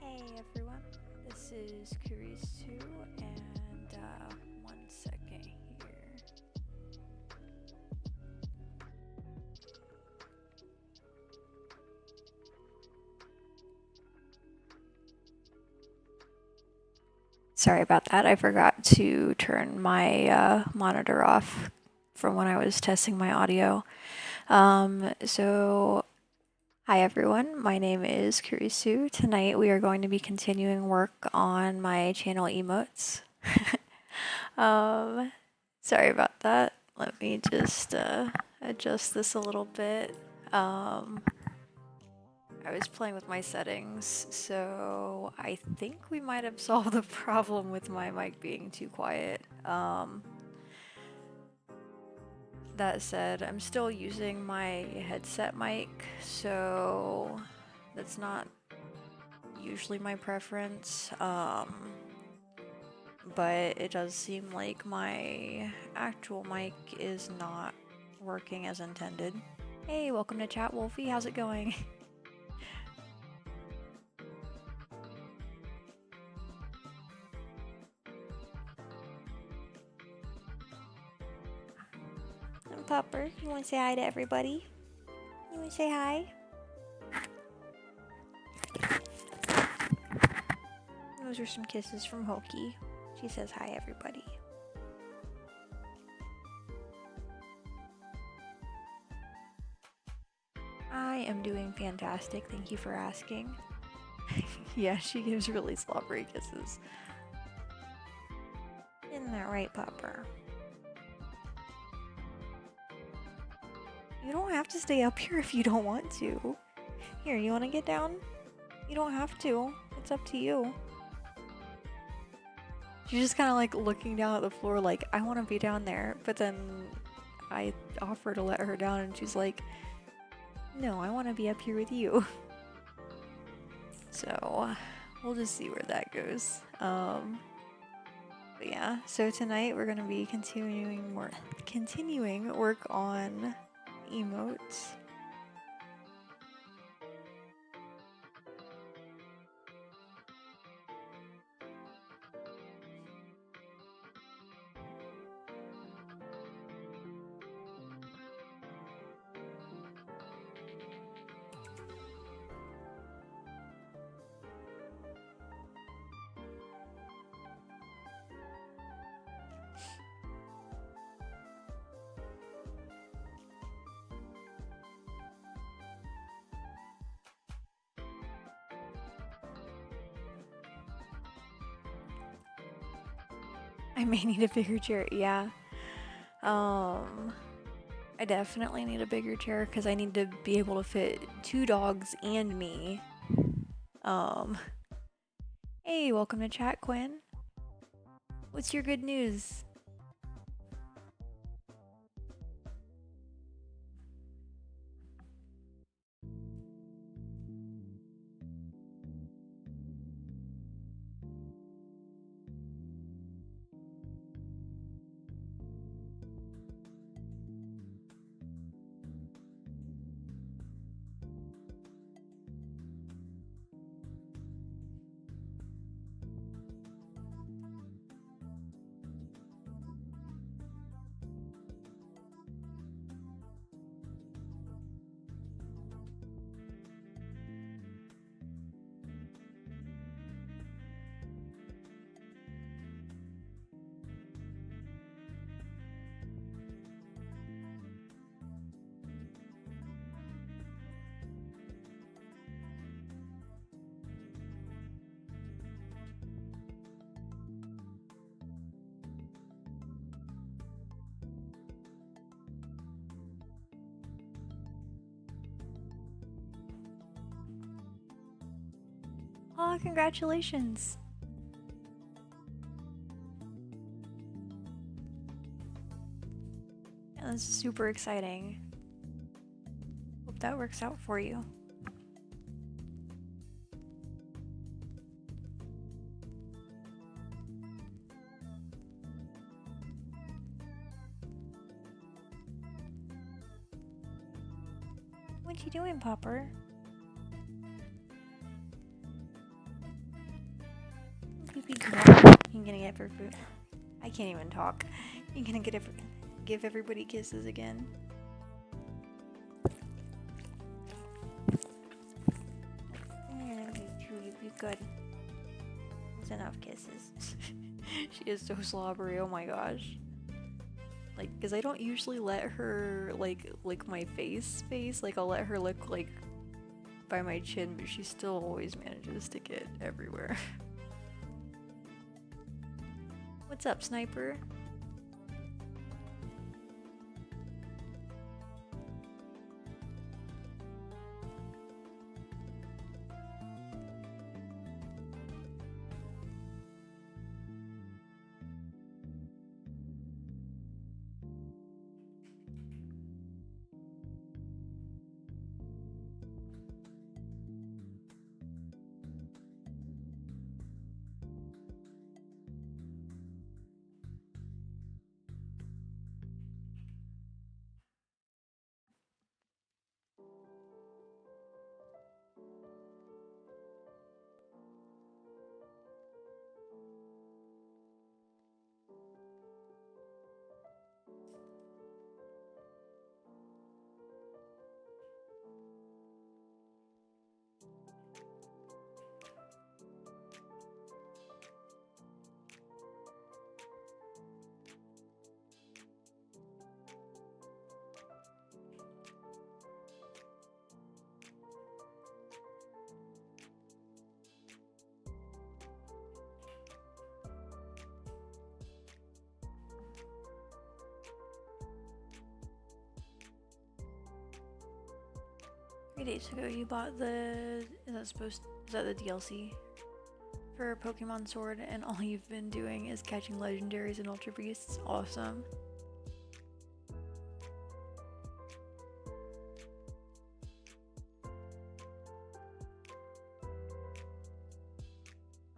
Hey everyone, this is Kurisu, and 1 second here. Sorry about that, I forgot to turn my monitor off from when I was testing my audio. So hi everyone, my name is Kurisu. Tonight we are going to be continuing work on my channel emotes. Sorry about that. Let me just adjust this a little bit. I was playing with my settings, so I think we might have solved the problem with my mic being too quiet. That said, I'm still using my headset mic, so that's not usually my preference, but it does seem like my actual mic is not working as intended. Hey, welcome to Chat Wolfie, how's it going? I'm Pupper, you wanna say hi to everybody? You wanna say hi? Those are some kisses from Hoki. She says hi, everybody. I am doing fantastic, thank you for asking. Yeah, she gives really slobbery kisses. Isn't that right, Pupper? You don't have to stay up here if you don't want to. Here, you wanna get down? You don't have to. It's up to you. She's just kind of like looking down at the floor like, I want to be down there. But then I offer to let her down and she's like, no, I want to be up here with you. So we'll just see where that goes. But yeah, so tonight we're going to be continuing work on emotes. I may need a bigger chair, yeah. I definitely need a bigger chair because I need to be able to fit 2 dogs and me. Um, hey, welcome to chat, Quinn. What's your good news? Oh, congratulations. Yeah, that's super exciting. Hope that works out for you. What you doing, Popper? You gonna get for food? I can't even talk. You gonna give everybody kisses again? You good. That's enough kisses. She is so slobbery. Oh my gosh. Like, because I don't usually let her like lick my face. Like, I'll let her lick like by my chin, but she still always manages to get everywhere. What's up, Sniper? Days ago you bought the is that the DLC for Pokemon Sword, and all you've been doing is catching legendaries and ultra beasts? Awesome.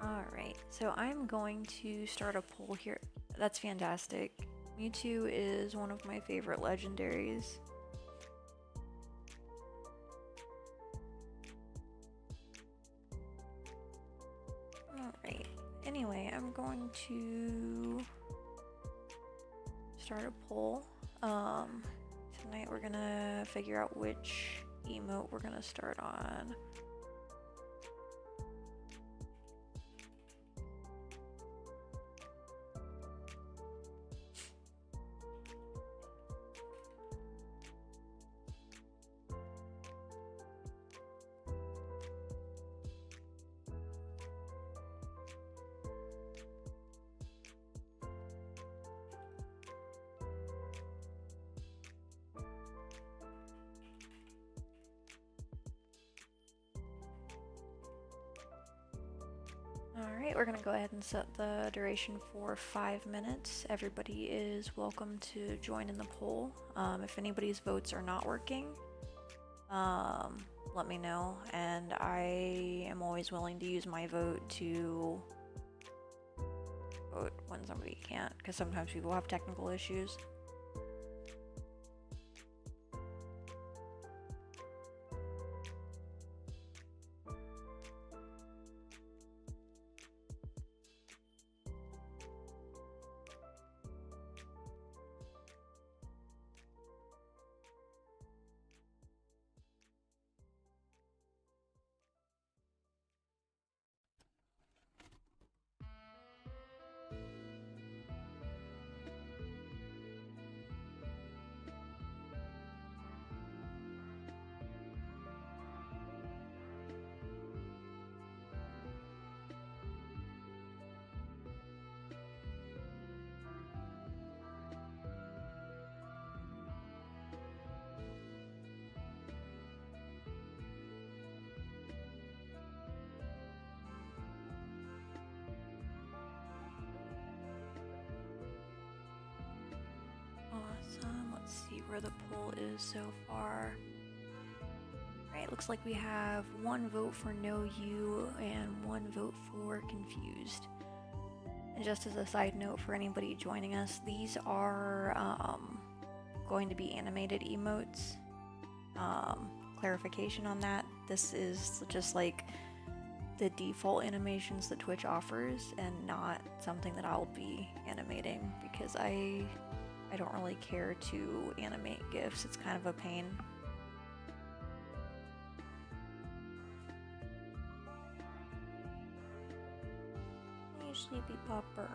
Alright, so I'm going to start a poll here. That's fantastic. Mewtwo is one of my favorite legendaries. Alright, anyway, I'm going to start a poll. Tonight we're gonna figure out which emote we're gonna start on. Alright, we're gonna go ahead and set the duration for 5 minutes. Everybody is welcome to join in the poll. If anybody's votes are not working, let me know, and I am always willing to use my vote to vote when somebody can't, because sometimes people have technical issues. Awesome. Let's see where the poll is so far. Right, looks like we have 1 vote for no you and 1 vote for confused. And just as a side note for anybody joining us, these are going to be animated emotes. Clarification on that, this is just like the default animations that Twitch offers and not something that I'll be animating, because I don't really care to animate GIFs. It's kind of a pain. Hey, sleepy pupper.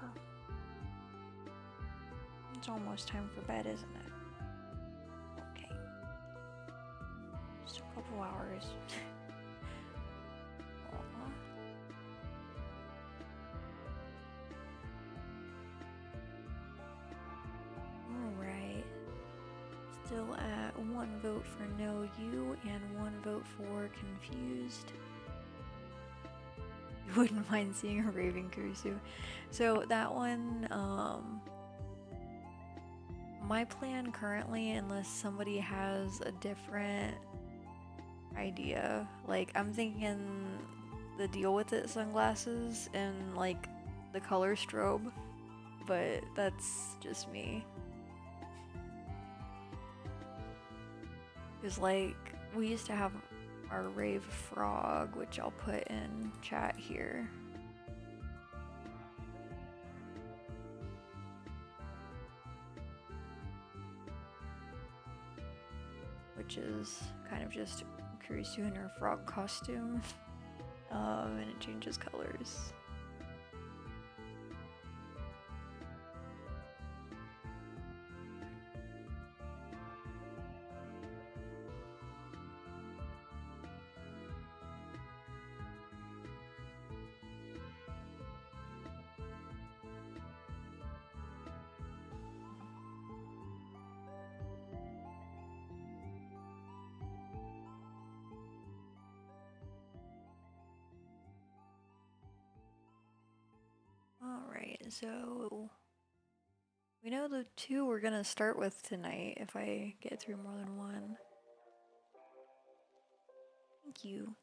It's almost time for bed, isn't it? Okay. Just a couple hours. Alright. Still at 1 vote for no you and 1 vote for confused. You wouldn't mind seeing a raving Kurisu. So that one, my plan currently, unless somebody has a different idea, like I'm thinking the Deal With It sunglasses and like the color strobe, but that's just me. Because like we used to have our rave frog, which I'll put in chat here. Which is kind of just Kurisu in her frog costume. And it changes colors. Alright, so we know the 2 we're gonna start with tonight if I get through more than 1. Thank you.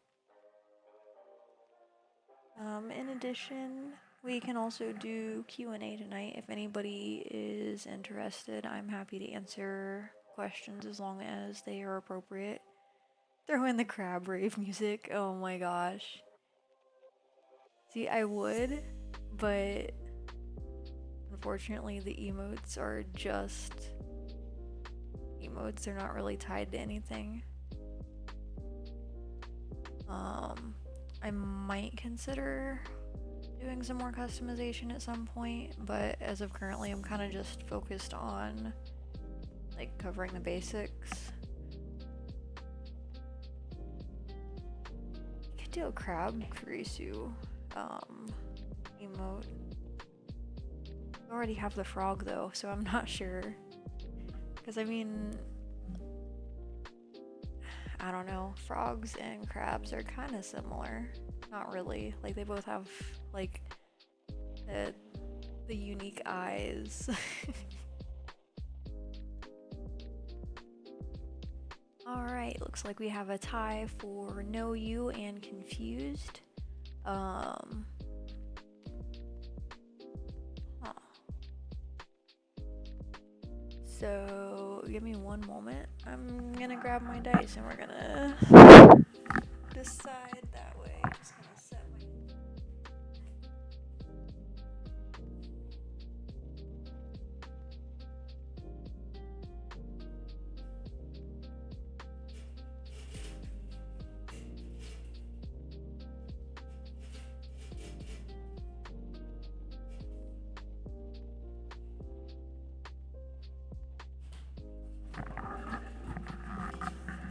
In addition, we can also do Q&A tonight. If anybody is interested, I'm happy to answer questions as long as they are appropriate. Throw in the crab rave music. Oh my gosh. See, I would, but unfortunately the emotes are just emotes. They're not really tied to anything. I might consider doing some more customization at some point, but as of currently I'm kind of just focused on like covering the basics. You could do a crab Kurisu emote. I already have the frog though, so I'm not sure. Because I mean, I don't know, frogs and crabs are kind of similar. Not really. Like, they both have, like, the unique eyes. Alright, looks like we have a tie for Know You and Confused. Huh. So, give me one moment. I'm gonna grab my dice and we're gonna decide that way. Just gonna set my...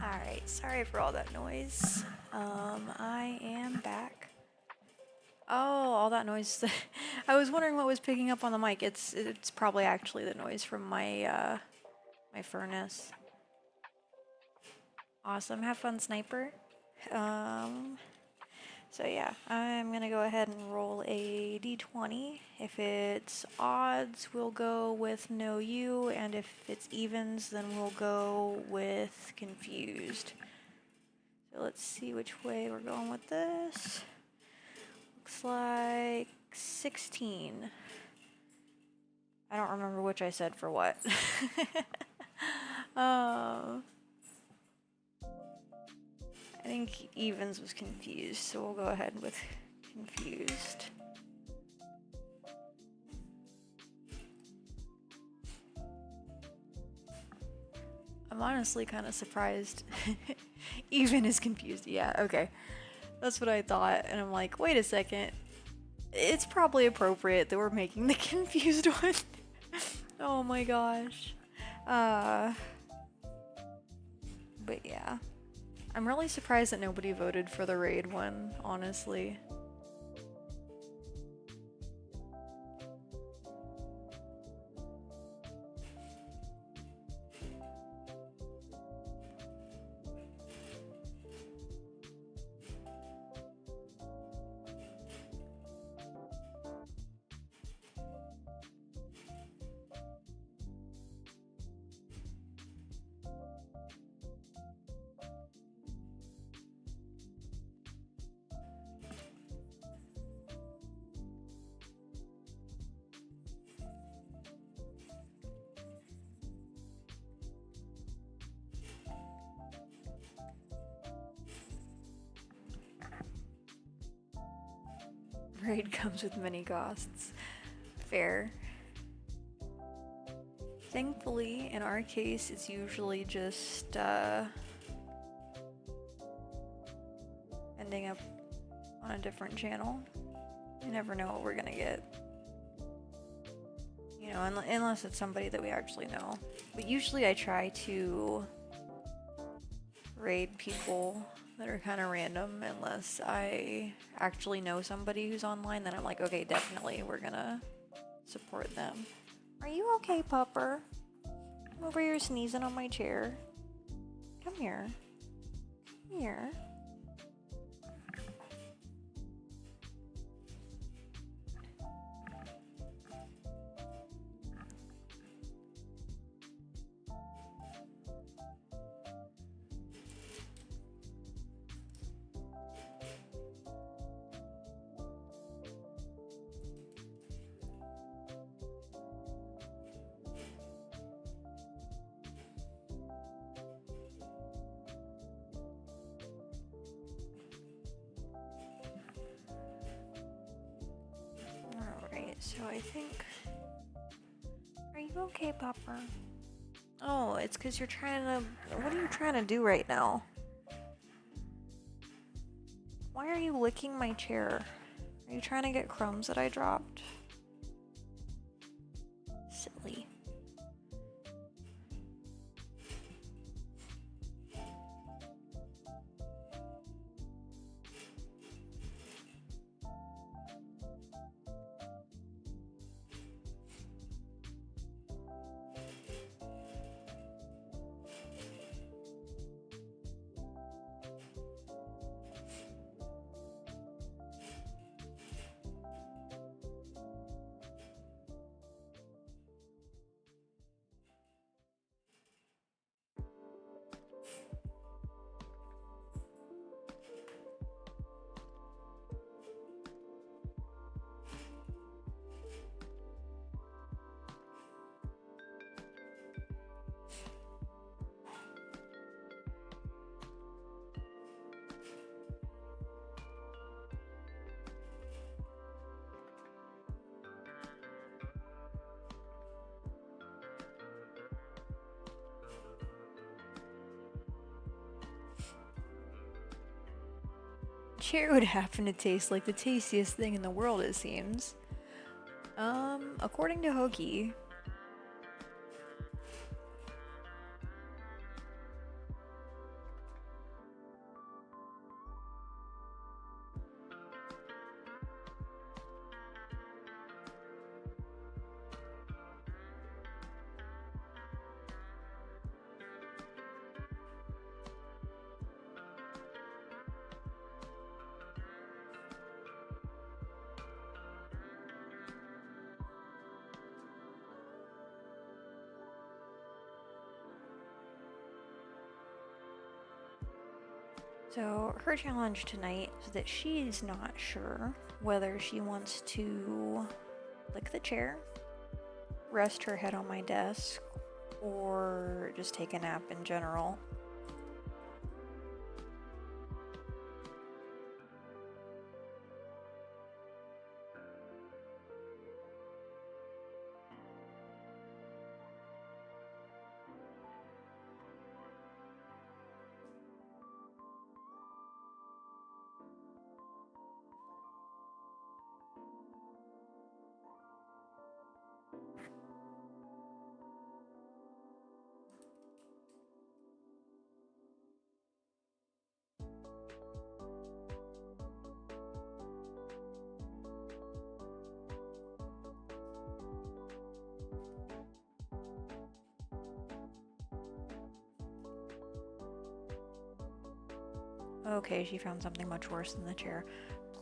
Alright, sorry for all that noise. I am back. Oh, all that noise. I was wondering what was picking up on the mic. It's probably actually the noise from my my furnace. Awesome. Have fun, sniper. So yeah, I'm gonna go ahead and roll a d20. If it's odds, we'll go with Know You, and if it's evens, then we'll go with Confused. So let's see which way we're going with this. Looks like 16. I don't remember which I said for what. I think evens was Confused, so we'll go ahead with Confused. I'm honestly kind of surprised. Even is Confused. Yeah, okay. That's what I thought. And I'm like, wait a second. It's probably appropriate that we're making the Confused one. Oh my gosh. But yeah. I'm really surprised that nobody voted for the raid one, honestly. Raid comes with many costs. Fair. Thankfully, in our case, it's usually just ending up on a different channel. You never know what we're gonna get. You know, unless it's somebody that we actually know. But usually I try to raid people that are kind of random unless I actually know somebody who's online. Then I'm like, okay, definitely we're gonna support them. Are you okay, pupper? I'm over here sneezing on my chair. Come here. Come here. So I think... Are you okay, Papa? Oh, it's because you're trying to... What are you trying to do right now? Why are you licking my chair? Are you trying to get crumbs that I dropped? Silly. chair would happen to taste like the tastiest thing in the world, it seems. According to Hoki, so her challenge tonight is that she's not sure whether she wants to lick the chair, rest her head on my desk, or just take a nap in general. Okay, she found something much worse than the chair.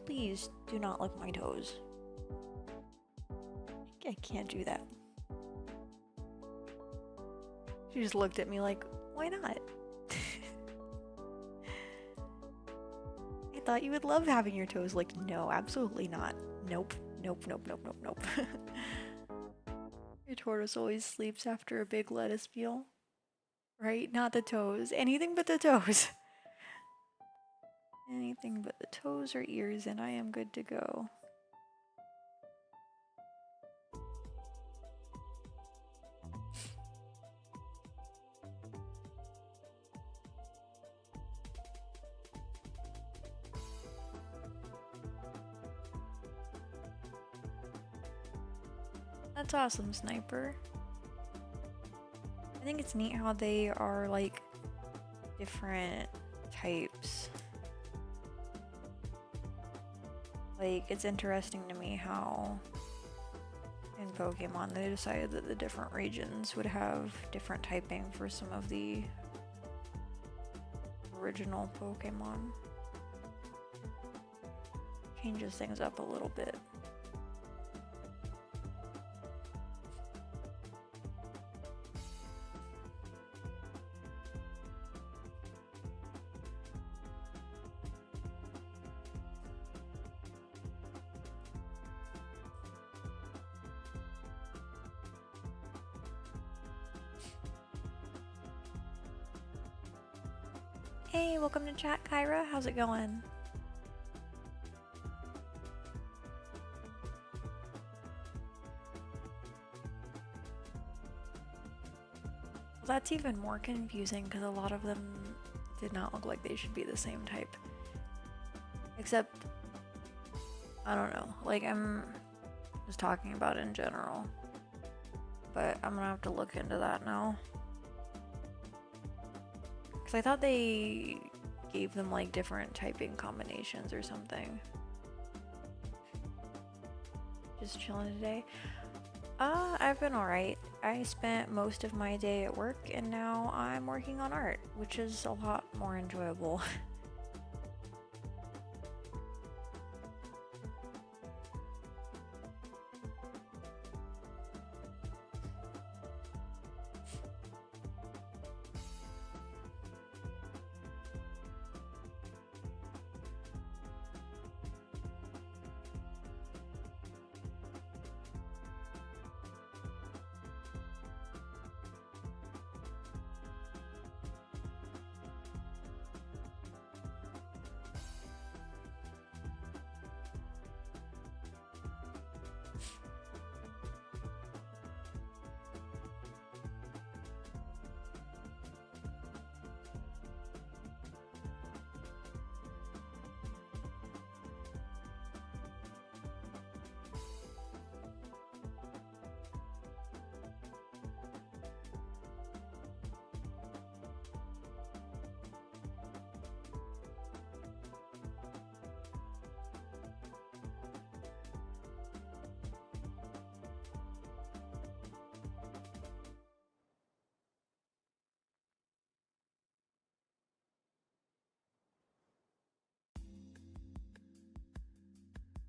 Please do not lick my toes. I can't do that. She just looked at me like, why not? I thought you would love having your toes licked. No, absolutely not. Nope. Nope, nope, nope, nope, nope. Your tortoise always sleeps after a big lettuce meal. Right? Not the toes. Anything but the toes. Anything but the toes or ears, and I am good to go. That's awesome, Sniper. I think it's neat how they are like different types. Like, it's interesting to me how in Pokemon they decided that the different regions would have different typing for some of the original Pokemon. Changes things up a little bit. Hey, welcome to chat, Kyra. How's it going? Well, that's even more confusing because a lot of them did not look like they should be the same type. Except, I don't know, like I'm just talking about in general. But I'm gonna have to look into that now. Because I thought they gave them like different typing combinations or something. Just chilling today. I've been alright. I spent most of my day at work and now I'm working on art, which is a lot more enjoyable.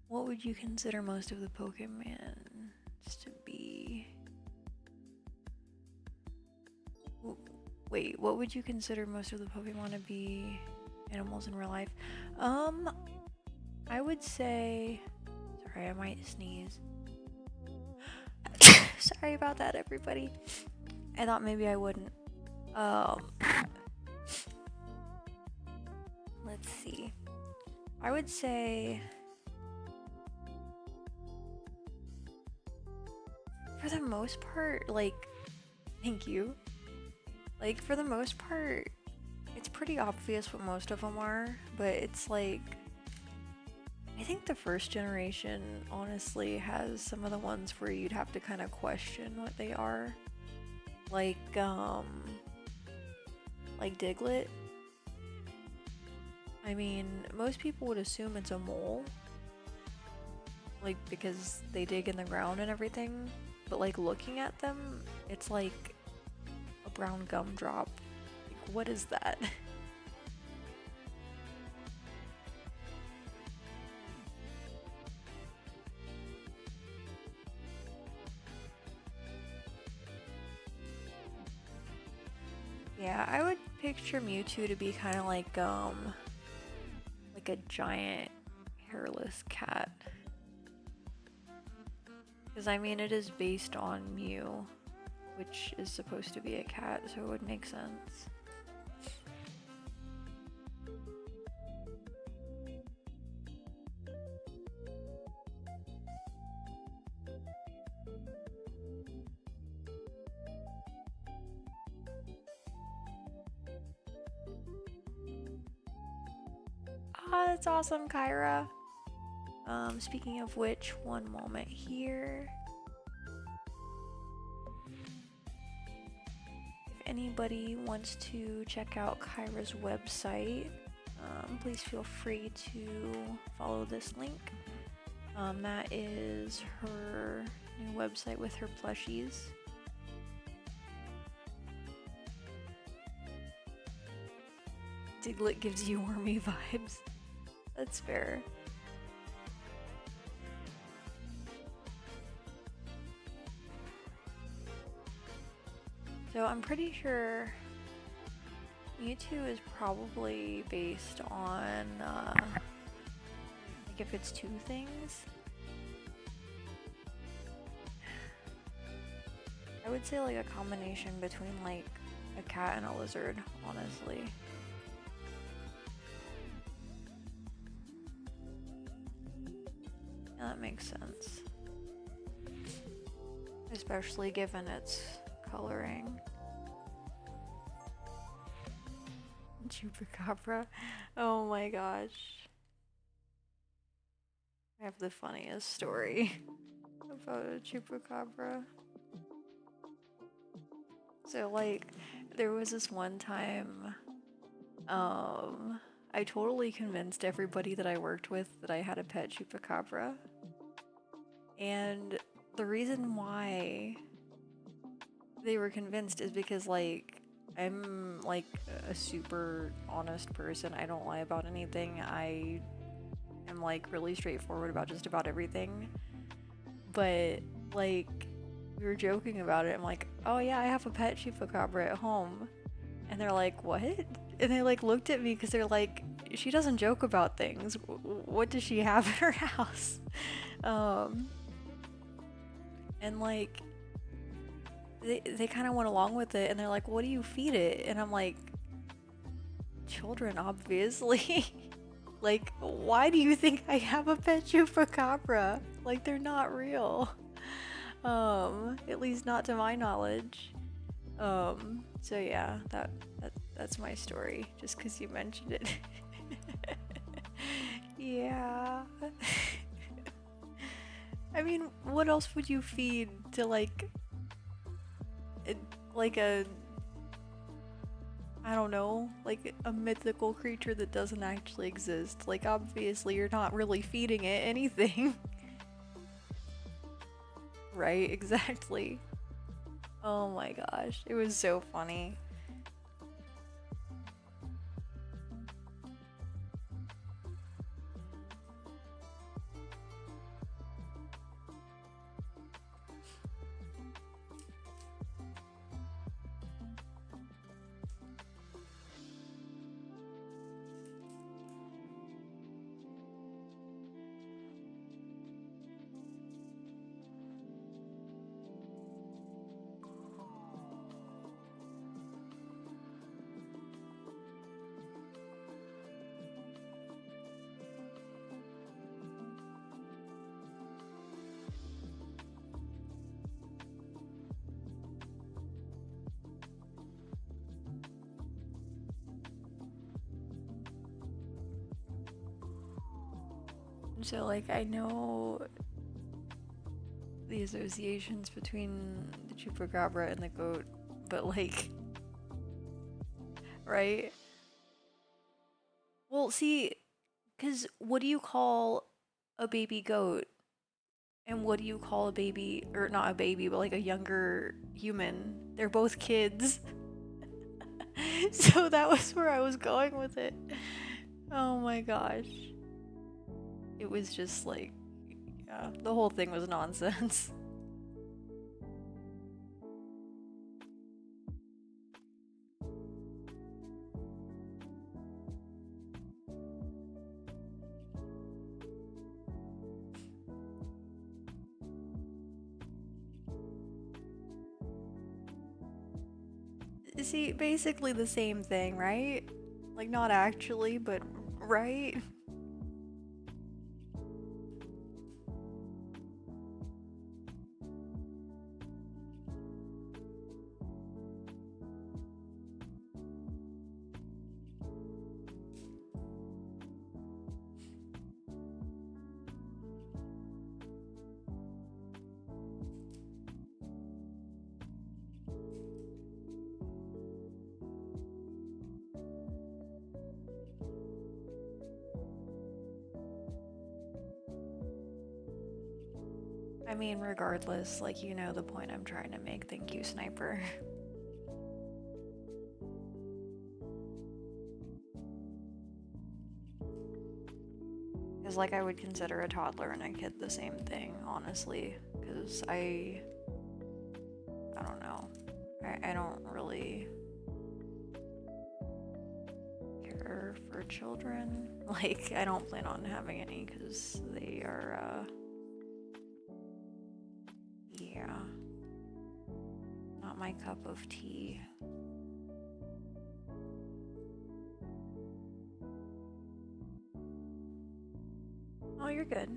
What would you consider most of the Pokemons to be? Wait, what would you consider most of the Pokemon to be animals in real life? I would say... Sorry, I might sneeze. Sorry about that, everybody. I thought maybe I wouldn't. Let's see. I would say... For the most part, like... Thank you. Like, for the most part, it's pretty obvious what most of them are, but it's like... I think the first generation, honestly, has some of the ones where you'd have to kind of question what they are. Like Diglett. I mean, most people would assume it's a mole. Like, because they dig in the ground and everything. But, like, looking at them, it's like a brown gumdrop. Like, what is that? Yeah, I would picture Mewtwo to be kind of like a giant hairless cat. Because I mean, it is based on Mew, which is supposed to be a cat, so it would make sense. Ah, that's awesome, Kyra. Speaking of which, one moment here. If anybody wants to check out Kyra's website, please feel free to follow this link. That is her new website with her plushies. Diglett gives you wormy vibes. That's fair. So I'm pretty sure Mewtwo is probably based on, like if it's two things. I would say like a combination between like a cat and a lizard, honestly. Yeah, that makes sense. Especially given its coloring. Chupacabra. Oh my gosh. I have the funniest story about a chupacabra. So like, there was this one time, I totally convinced everybody that I worked with that I had a pet chupacabra. And the reason why they were convinced is because like, I'm like a super honest person. I don't lie about anything. I am like really straightforward about just about everything. But like, we were joking about it. I'm like, oh yeah, I have a pet chupacabra at home. And they're like, what? And they like looked at me because they're like, she doesn't joke about things. What does she have in her house? And like, they kind of went along with it, and they're like, what do you feed it? And I'm like, children, obviously. Like, why do you think I have a pet chupacabra? Like, they're not real. At least not to my knowledge. So yeah, that's my story, just because you mentioned it. Yeah. I mean, what else would you feed to like a, I don't know, like a mythical creature that doesn't actually exist? Like, obviously you're not really feeding it anything. Right, exactly. Oh my gosh, it was so funny. So, like, I know the associations between the chupacabra and the goat, but, like, right? Well, see, because what do you call a baby goat? And what do you call a baby, or not a baby, but like a younger human? They're both kids. So that was where I was going with it. Oh my gosh. It was just like, yeah, the whole thing was nonsense. See, basically the same thing, right? Like, not actually, but right? I mean, regardless, like, you know the point I'm trying to make. Thank you, Sniper. Because, like, I would consider a toddler and a kid the same thing, honestly. Because I don't know. I don't really care for children. Like, I don't plan on having any because they are, yeah, not my cup of tea. Oh, you're good.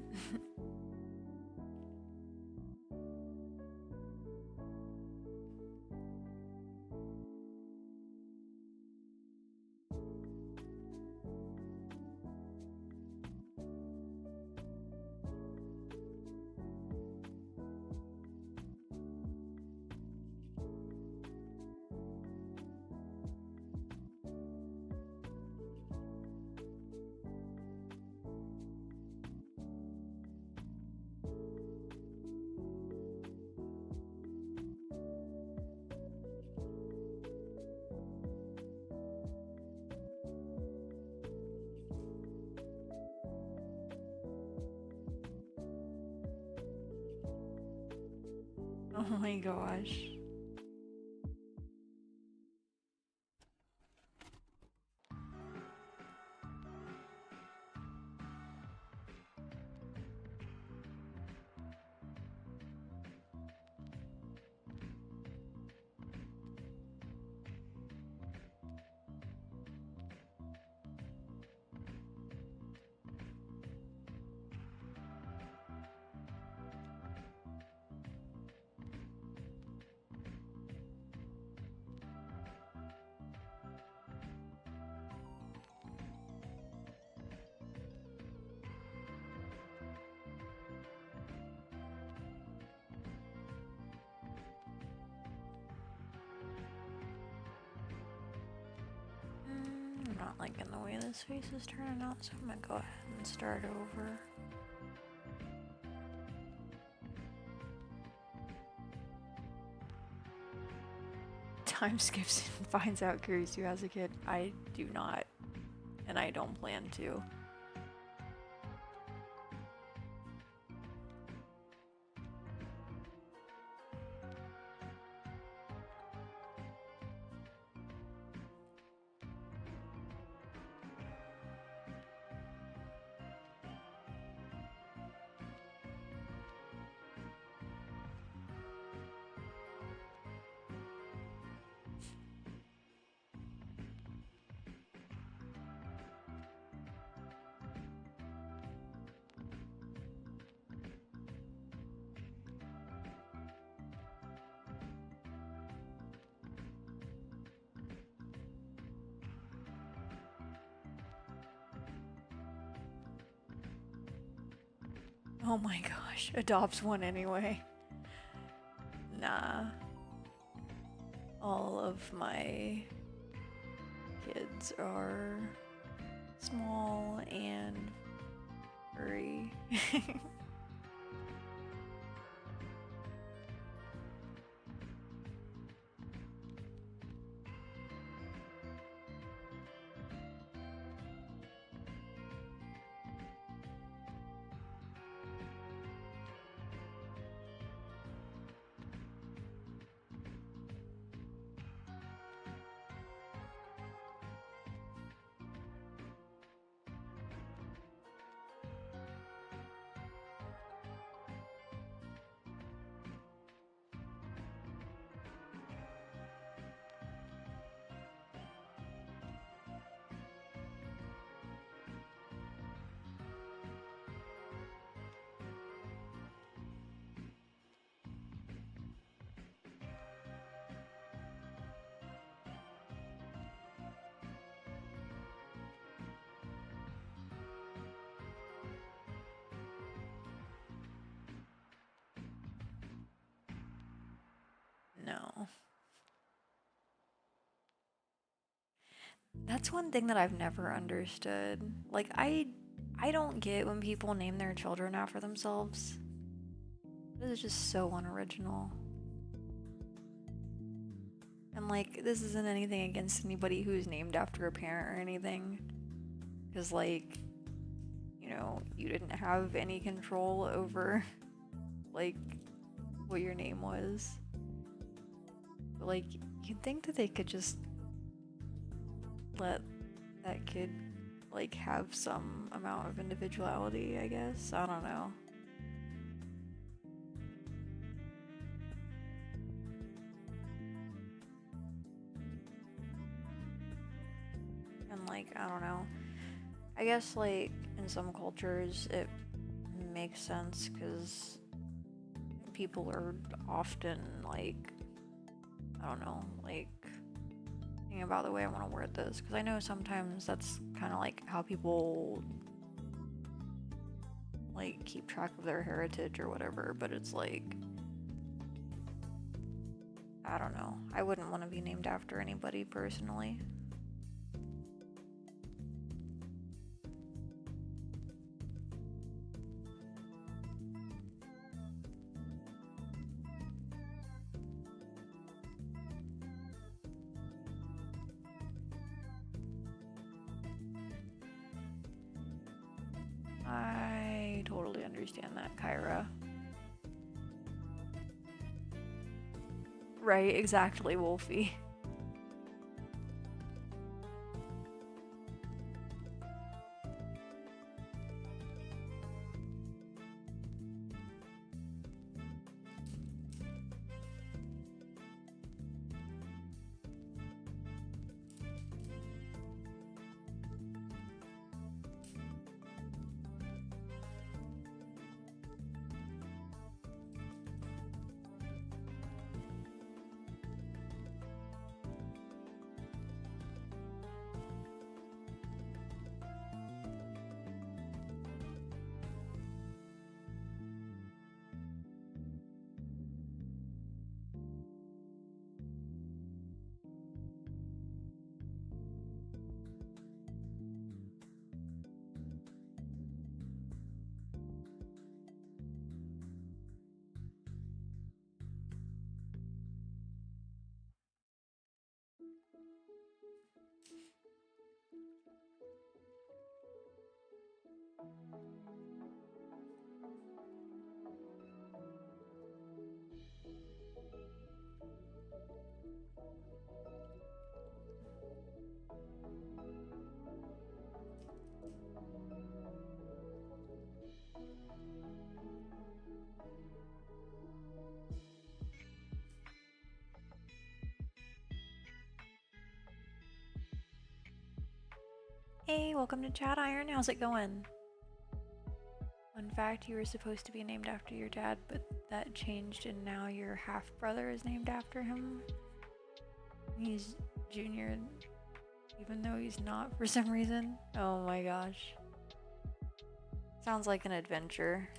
Oh my gosh. I'm not liking the way this face is turning out, so I'm gonna go ahead and start over. Time skips and finds out Kurisu has a kid. I do not, and I don't plan to. Oh my gosh, adopts one anyway. Nah. All of my kids are small and furry. No. That's one thing that I've never understood. Like I don't get when people name their children after themselves. This is just so unoriginal. And like this isn't anything against anybody who's named after a parent or anything. Cuz like you know, you didn't have any control over like what your name was. But like you'd think that they could just let that kid like have some amount of individuality, I guess. I don't know. And like, I don't know. I guess like in some cultures it makes sense because people are often like, I don't know, like thinking about the way I want to word this because I know sometimes that's kind of like how people like keep track of their heritage or whatever, but it's like, I don't know. I wouldn't want to be named after anybody personally. I totally understand that, Kyra. Right, exactly, Wolfie. Hey, welcome to Chat Iron. How's it going? Fun fact, you were supposed to be named after your dad, but that changed and now your half-brother is named after him. He's Junior, even though he's not for some reason. Oh my gosh. Sounds like an adventure.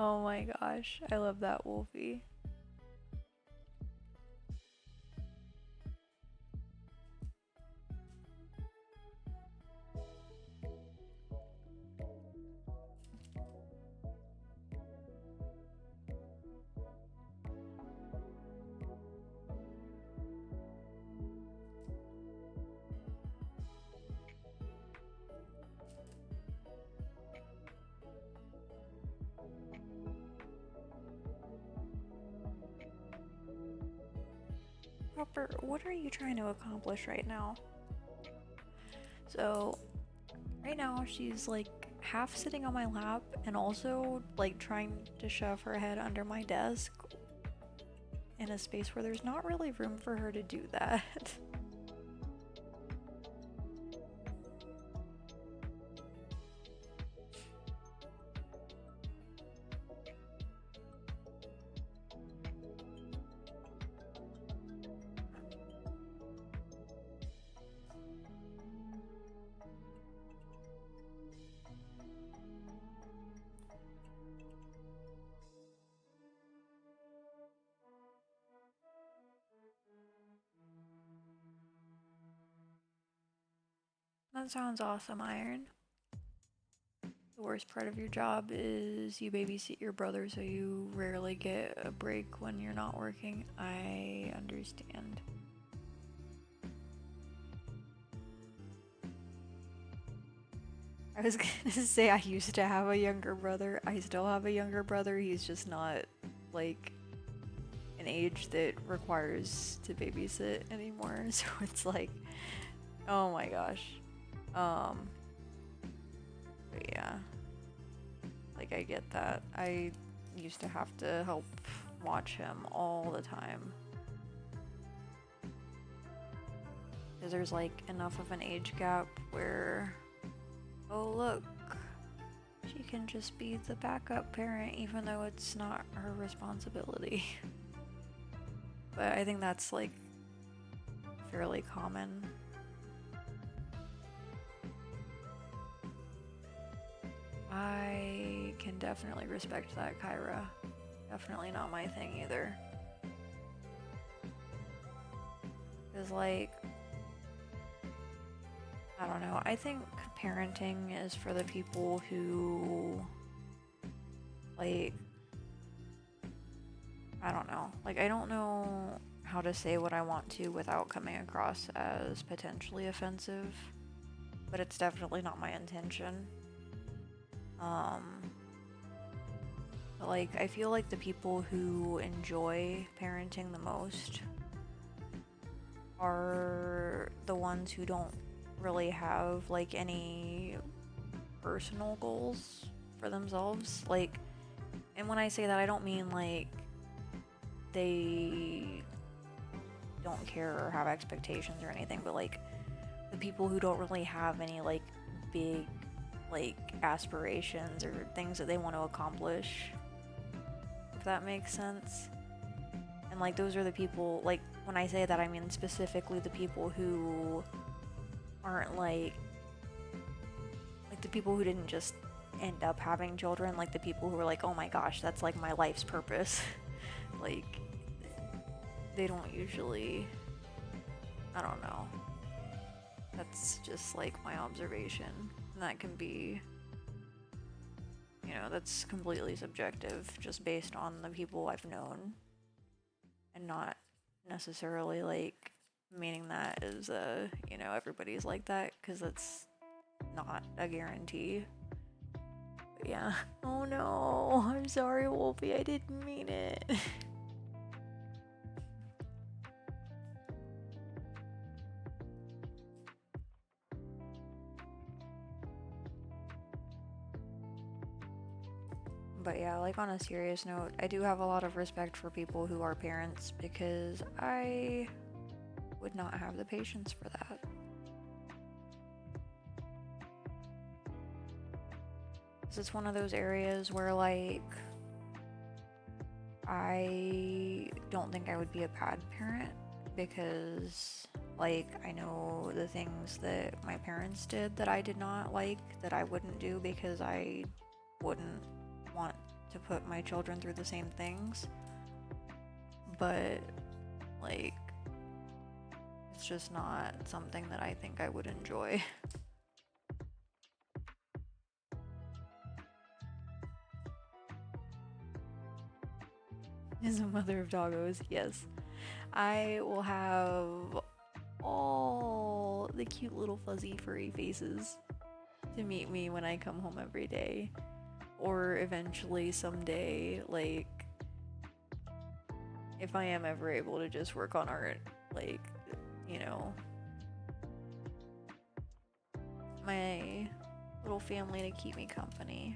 Oh my gosh, I love that Wolfie. Robert, what are you trying to accomplish right now? So, right now she's like half sitting on my lap and also like trying to shove her head under my desk in a space where there's not really room for her to do that. That sounds awesome, Iron. The worst part of your job is you babysit your brother, so you rarely get a break when you're not working. I understand. I was gonna say I used to have a younger brother. I still have a younger brother. He's just not like an age that requires to babysit anymore. So it's like, oh my gosh. But yeah. Like I get that. I used to have to help watch him all the time. Because there's like enough of an age gap where, oh look, she can just be the backup parent even though it's not her responsibility. But I think that's like fairly common. I can definitely respect that, Kyra. Definitely not my thing either. Because like, I don't know, I think parenting is for the people who, like, I don't know. Like, I don't know how to say what I want to without coming across as potentially offensive, but it's definitely not my intention. But like, I feel like the people who enjoy parenting the most are the ones who don't really have like any personal goals for themselves. Like, and when I say that, I don't mean like they don't care or have expectations or anything, but like the people who don't really have any like big like aspirations or things that they want to accomplish, if that makes sense. And like those are the people, like when I say that, I mean specifically the people who aren't like the people who didn't just end up having children, like the people who are like, oh my gosh, that's like my life's purpose. Like they don't usually, I don't know, that's just like my observation. And that can be, you know, that's completely subjective, just based on the people I've known, and not necessarily like meaning that is, you know, everybody's like that, because that's not a guarantee. But yeah. Oh no, I'm sorry, Wolfie, I didn't mean it. But yeah, like on a serious note, I do have a lot of respect for people who are parents, because I would not have the patience for that. Because it's one of those areas where like I don't think I would be a bad parent, because like I know the things that my parents did that I did not like, that I wouldn't do because I wouldn't want to put my children through the same things, but like it's just not something that I think I would enjoy. As a mother of doggos, yes. I will have all the cute little fuzzy furry faces to meet me when I come home every day. Or eventually someday, like, if I am ever able to just work on art, like, you know, my little family to keep me company.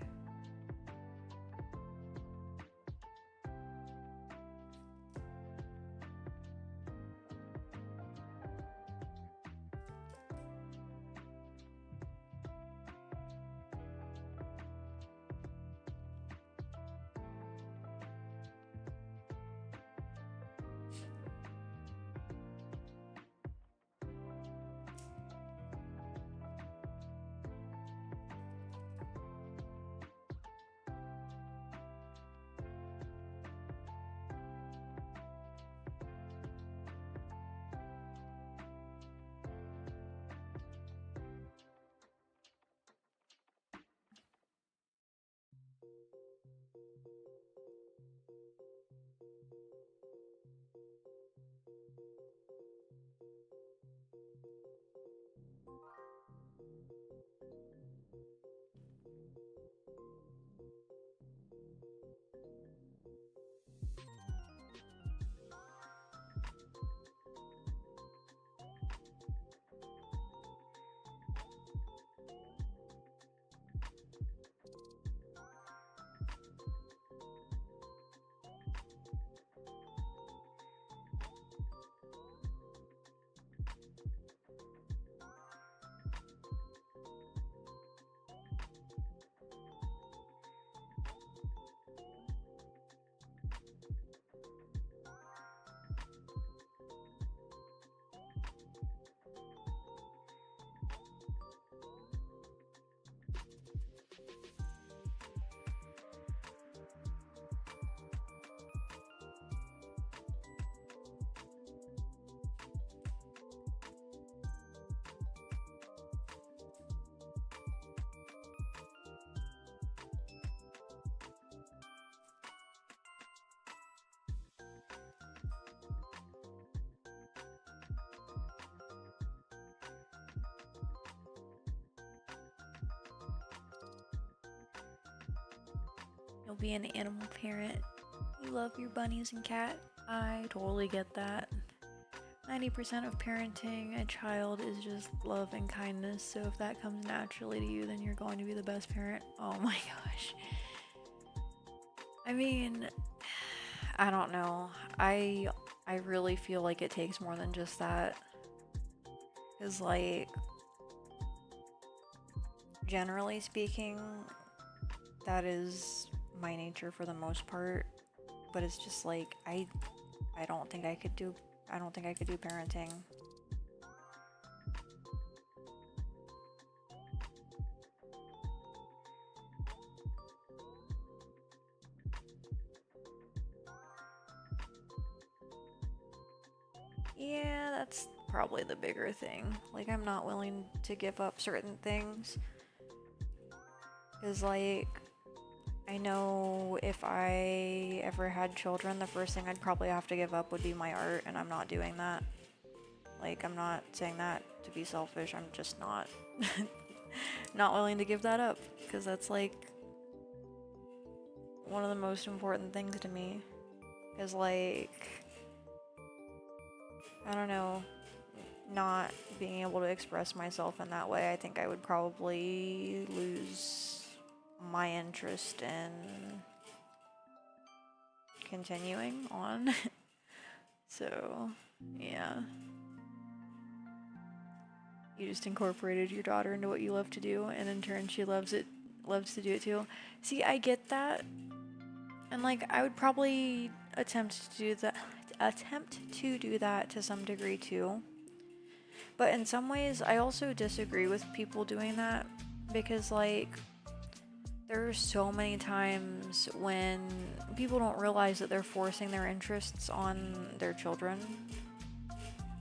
You'll be an animal parent. You love your bunnies and cat. I totally get that. 90% of parenting a child is just love and kindness, so if that comes naturally to you, then you're going to be the best parent. Oh my gosh. I mean, I don't know. I really feel like it takes more than just that. Because, like, generally speaking, that is my nature for the most part. But it's just like I don't think I could do parenting. Yeah, that's probably the bigger thing. Like, I'm not willing to give up certain things. Because, like, I know if I ever had children, the first thing I'd probably have to give up would be my art, and I'm not doing that. Like, I'm not saying that to be selfish, I'm just not not willing to give that up, because that's like one of the most important things to me. Because, like, I don't know, not being able to express myself in that way, I think I would probably lose my interest in continuing on. So, yeah. You just incorporated your daughter into what you love to do, and in turn she loves to do it too. See, I get that. And like, I would probably attempt to do that to some degree too. But in some ways, I also disagree with people doing that, because like, there's so many times when people don't realize that they're forcing their interests on their children.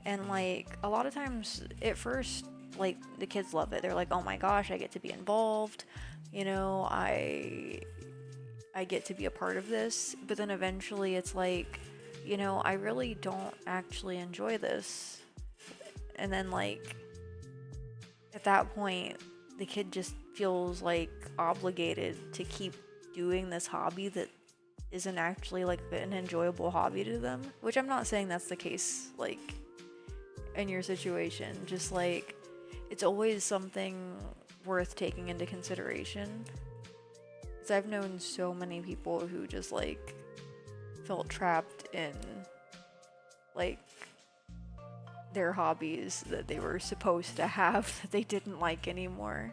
And like a lot of times at first, like the kids love it. They're like, "Oh my gosh, I get to be involved. You know, I get to be a part of this." But then eventually it's like, you know, I really don't actually enjoy this. And then like at that point, the kid just feels like obligated to keep doing this hobby that isn't actually like an enjoyable hobby to them, which I'm not saying that's the case like in your situation, just like it's always something worth taking into consideration. Because I've known so many people who just like felt trapped in like their hobbies that they were supposed to have that they didn't like anymore.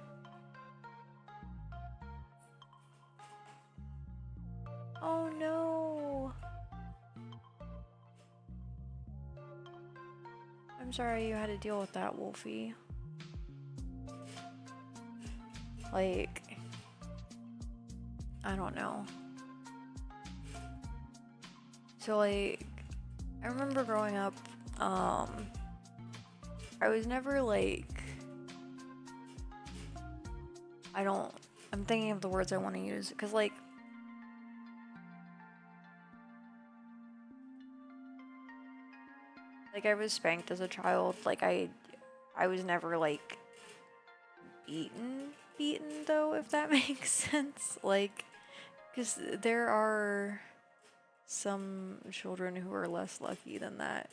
Oh no. I'm sorry you had to deal with that, Wolfie. Like, I don't know. So like, I remember growing up, I was never like, I'm thinking of the words I want to use, because like, I was spanked as a child, like I was never like beaten though, if that makes sense, like, because there are some children who are less lucky than that.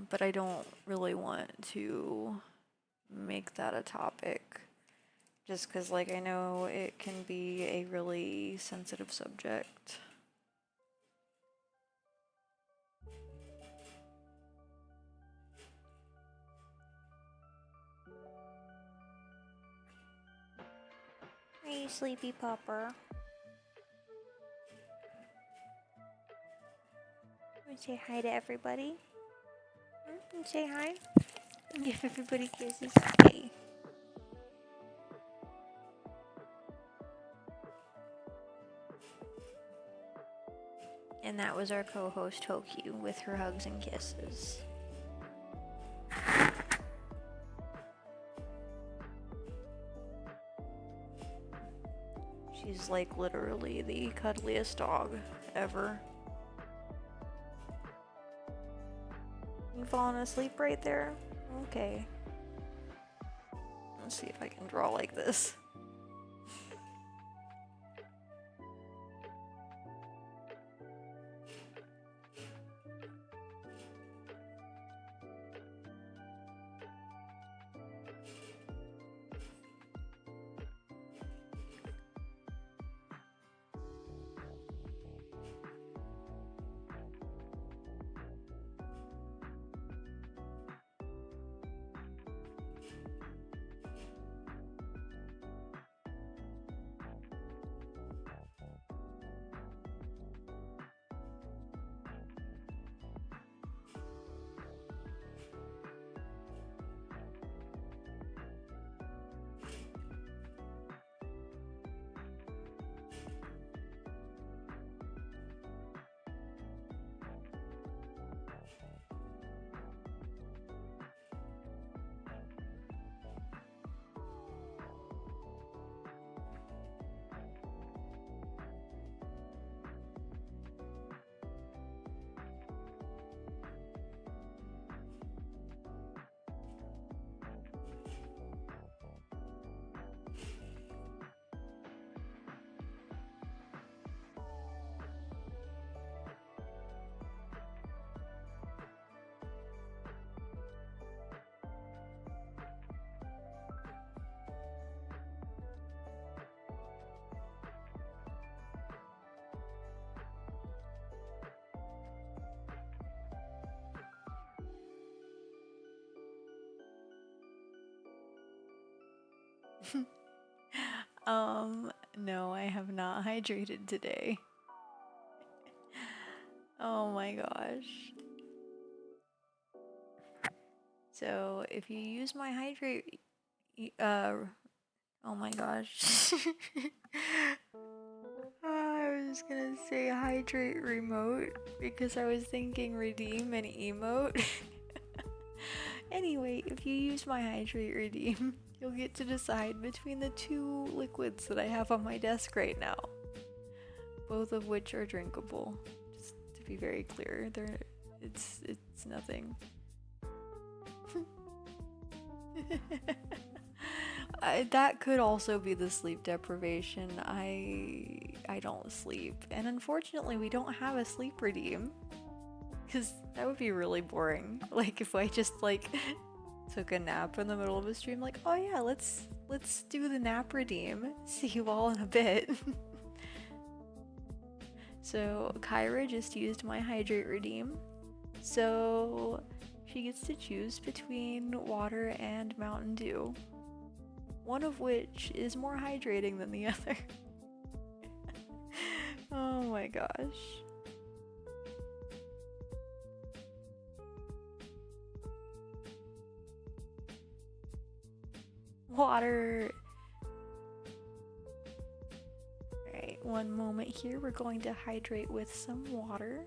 But I don't really want to make that a topic just because, like, I know it can be a really sensitive subject. Are you sleepy, Popper? Say hi to everybody. Say hi. Give everybody kisses. Okay. And that was our co-host Toki with her hugs and kisses. She's like literally the cuddliest dog ever. You falling asleep right there? Okay. Let's see if I can draw like this. No, I have not hydrated today. Oh my gosh. So if you use my hydrate Oh my gosh. I was gonna say hydrate remote because I was thinking redeem and emote. Anyway, if you use my hydrate redeem, you'll get to decide between the two liquids that I have on my desk right now. Both of which are drinkable. Just to be very clear, it's nothing. That could also be the sleep deprivation. I don't sleep, and unfortunately we don't have a sleep redeem, because that would be really boring. Like if I just like took a nap in the middle of a stream, like, oh yeah, let's do the nap redeem. See you all in a bit. So Kyra just used my hydrate redeem, so she gets to choose between water and Mountain Dew, one of which is more hydrating than the other. Oh my gosh. Water. Alright, one moment here. We're going to hydrate with some water.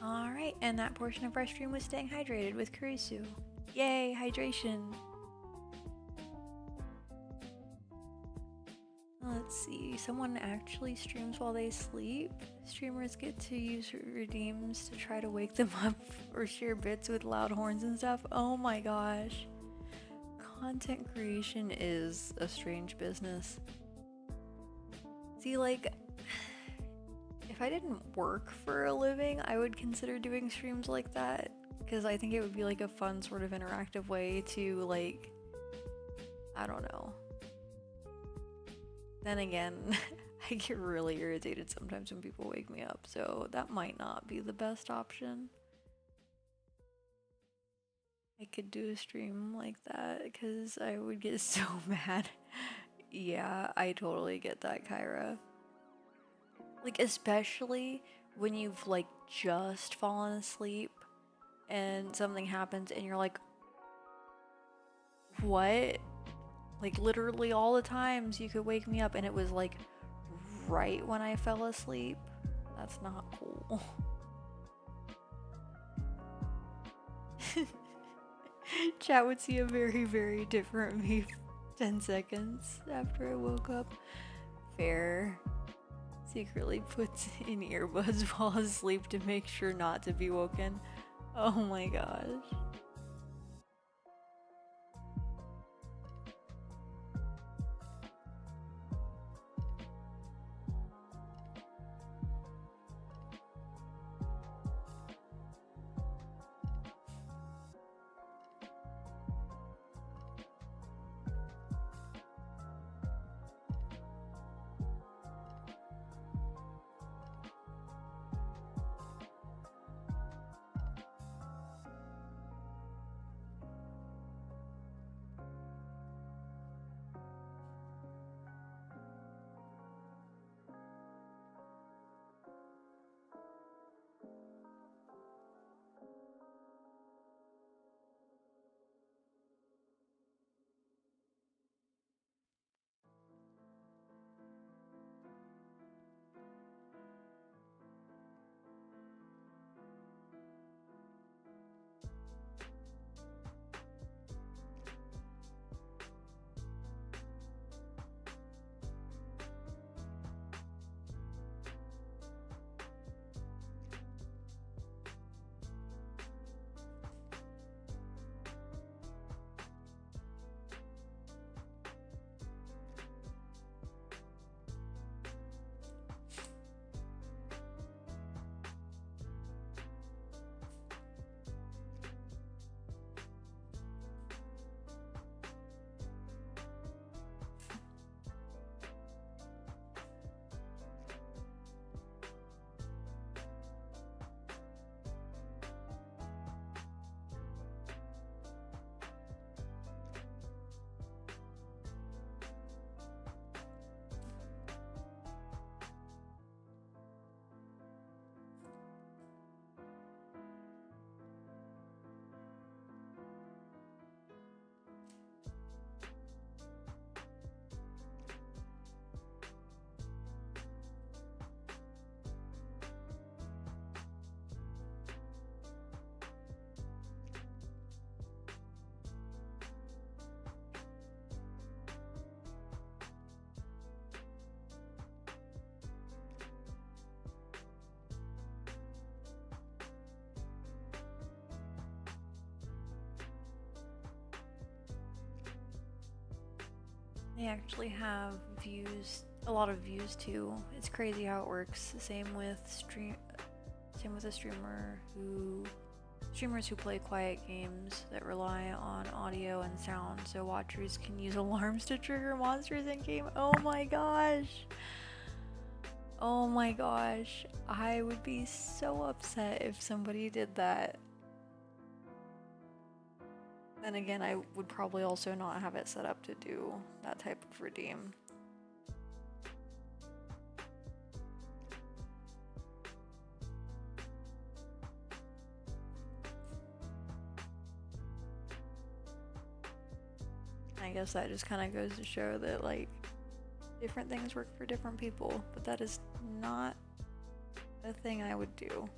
Alright, and that portion of our stream was staying hydrated with Kurisu. Yay, hydration! Let's see, someone actually streams while they sleep. Streamers get to use redeems to try to wake them up or share bits with loud horns and stuff. Oh my gosh. Content creation is a strange business. See, like, if I didn't work for a living, I would consider doing streams like that, because I think it would be like a fun sort of interactive way to, like, I don't know. Then again, I get really irritated sometimes when people wake me up, so that might not be the best option. I could do a stream like that because I would get so mad. Yeah, I totally get that, Kyra. Like, especially when you've like just fallen asleep and something happens and you're like, what? Like, literally all the times you could wake me up and it was like right when I fell asleep. That's not cool. Chat would see a very, very different me 10 seconds after I woke up. Fair. Secretly puts in earbuds while asleep to make sure not to be woken. Oh my gosh. They actually have views, a lot of views too. It's crazy how it works. Same with a streamers who play quiet games that rely on audio and sound, so watchers can use alarms to trigger monsters in game. Oh my gosh. Oh my gosh. I would be so upset if somebody did that. Then again, I would probably also not have it set up to do that type of redeem. I guess that just kind of goes to show that, like, different things work for different people, but that is not a thing I would do.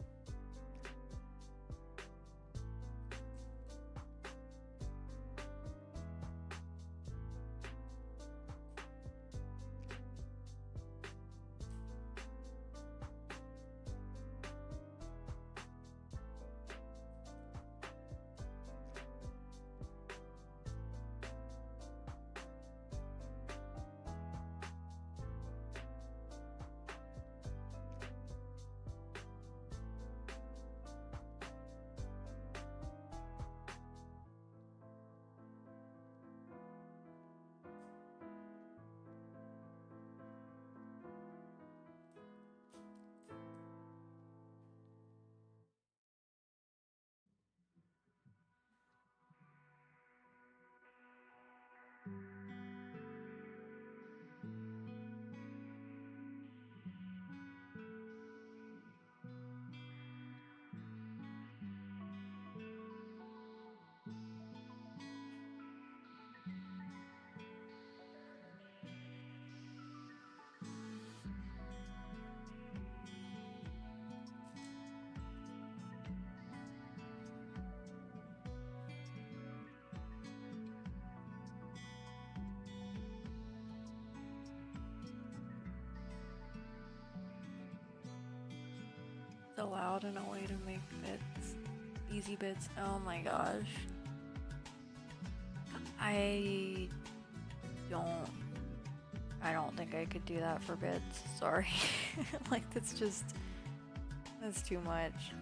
Allowed in a way to make bits, easy bits. Oh my gosh. I don't think I could do that for bits. Sorry. Like, that's too much.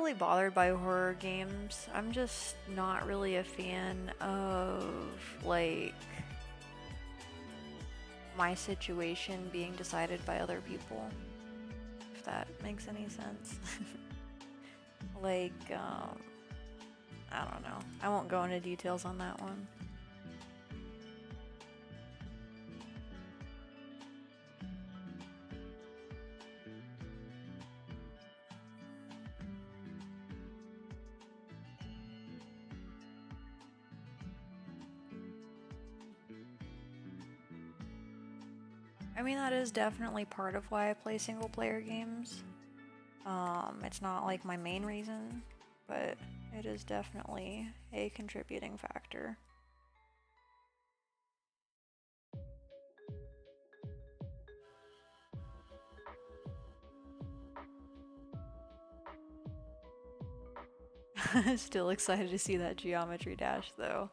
really bothered by horror games. I'm just not really a fan of, like, my situation being decided by other people, if that makes any sense. Like, I don't know. I won't go into details on that one. I mean, that is definitely part of why I play single player games. It's not like my main reason, but it is definitely a contributing factor. Still excited to see that geometry dash though.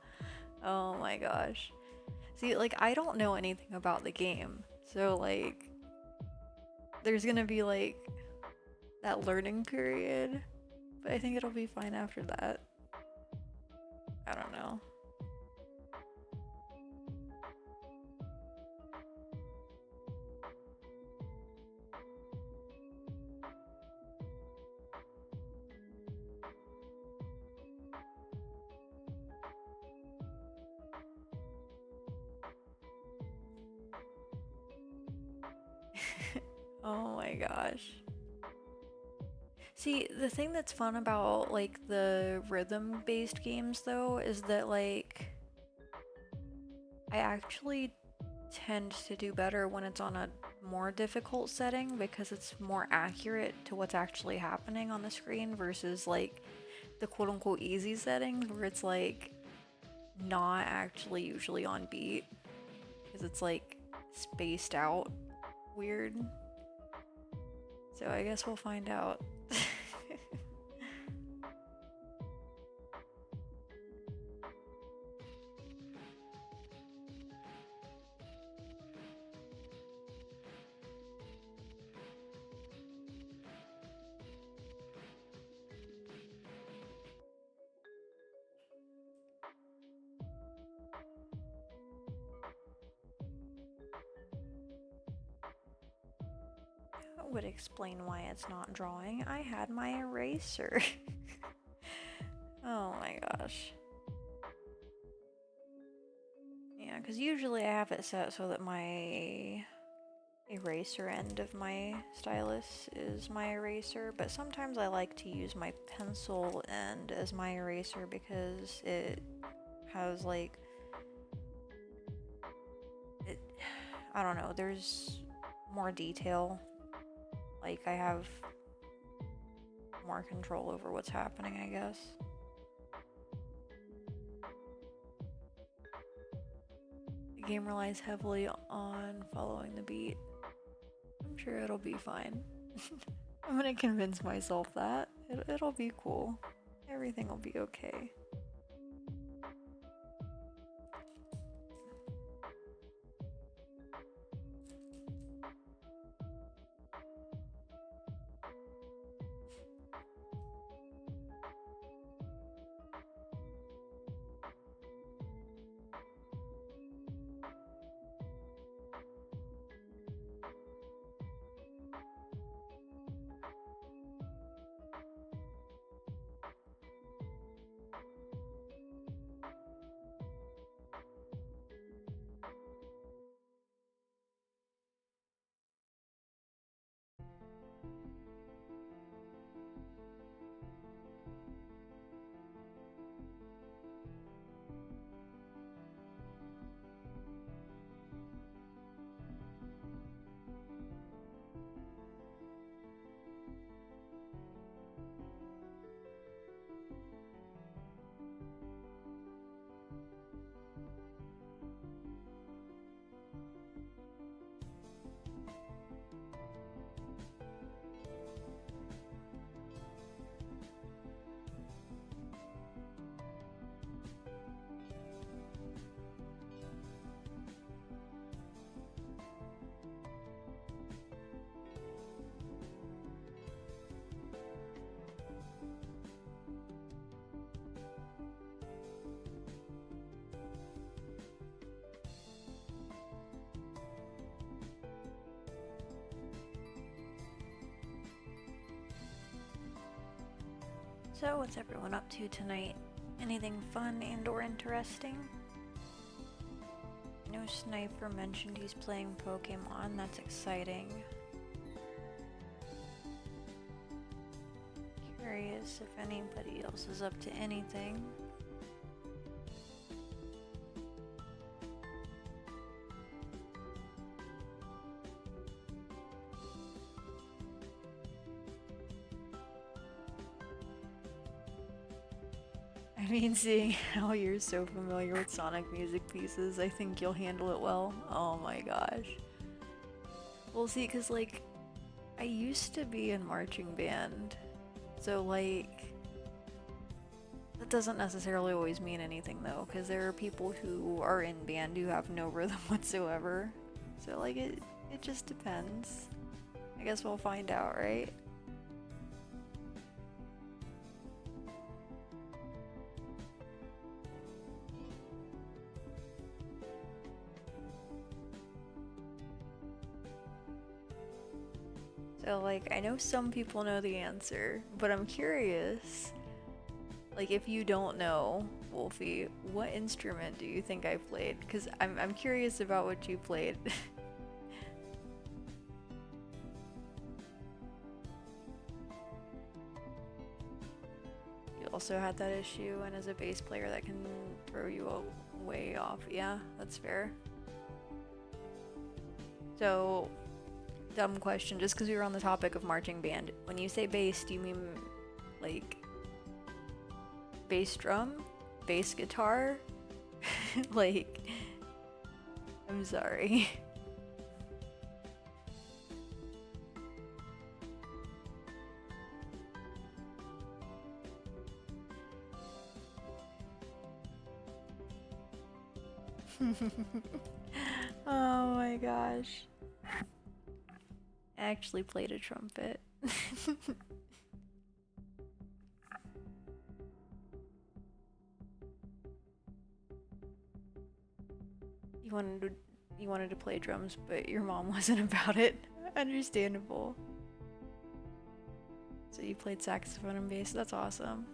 Oh my gosh. See, like, I don't know anything about the game, so like, there's gonna be like that learning period, but I think it'll be fine after that. I don't know. Oh my gosh. See, the thing that's fun about like the rhythm-based games though is that like I actually tend to do better when it's on a more difficult setting because it's more accurate to what's actually happening on the screen versus like the quote-unquote easy settings where it's like not actually usually on beat because it's like spaced out weird. So I guess we'll find out. That would explain why it's not drawing. I had my eraser. Oh my gosh. Yeah, because usually I have it set so that my eraser end of my stylus is my eraser, but sometimes I like to use my pencil end as my eraser because it has like, it, I don't know, there's more detail. Like I have more control over what's happening, I guess. The game relies heavily on following the beat. I'm sure it'll be fine. I'm gonna convince myself that. It'll be cool. Everything will be okay. So, what's everyone up to tonight? Anything fun and or interesting? I know Sniper mentioned he's playing Pokemon, that's exciting. Curious if anybody else is up to anything. I mean, seeing how you're so familiar with Sonic music pieces, I think you'll handle it well. Oh my gosh. Well, see, because, like, I used to be in marching band, so, like, that doesn't necessarily always mean anything, though, because there are people who are in band who have no rhythm whatsoever. So, like, it just depends. I guess we'll find out, right? So, like, I know some people know the answer, but I'm curious, like, if you don't know, Wolfie, what instrument do you think I played? Because I'm curious about what you played. You also had that issue, and as a bass player, that can throw you way off. Yeah, that's fair. So, dumb question, just because we were on the topic of marching band. When you say bass, do you mean, like, bass drum? Bass guitar? Like, I'm sorry. Oh my gosh. I actually played a trumpet. You wanted to play drums, but your mom wasn't about it. Understandable. So you played saxophone and bass. That's awesome.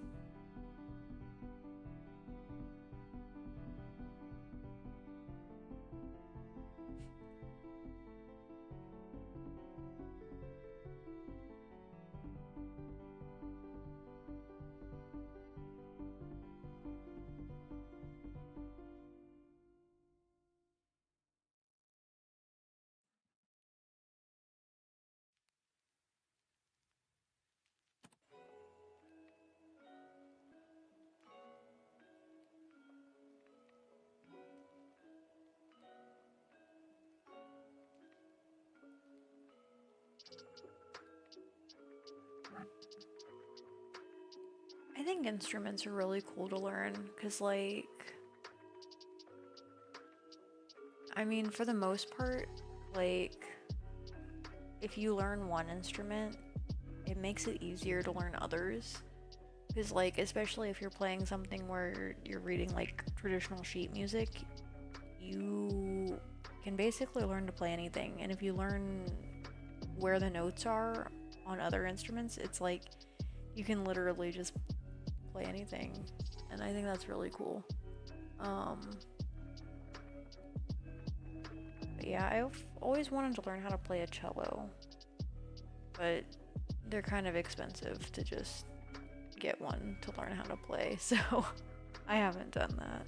I think instruments are really cool to learn because, like, I mean, for the most part, like, if you learn one instrument, it makes it easier to learn others. Because, like, especially if you're playing something where you're reading, like, traditional sheet music, you can basically learn to play anything. And if you learn where the notes are on other instruments, it's like you can literally just play anything. And I think that's really cool. But yeah, I've always wanted to learn how to play a cello, but they're kind of expensive to just get one to learn how to play, so I haven't done that.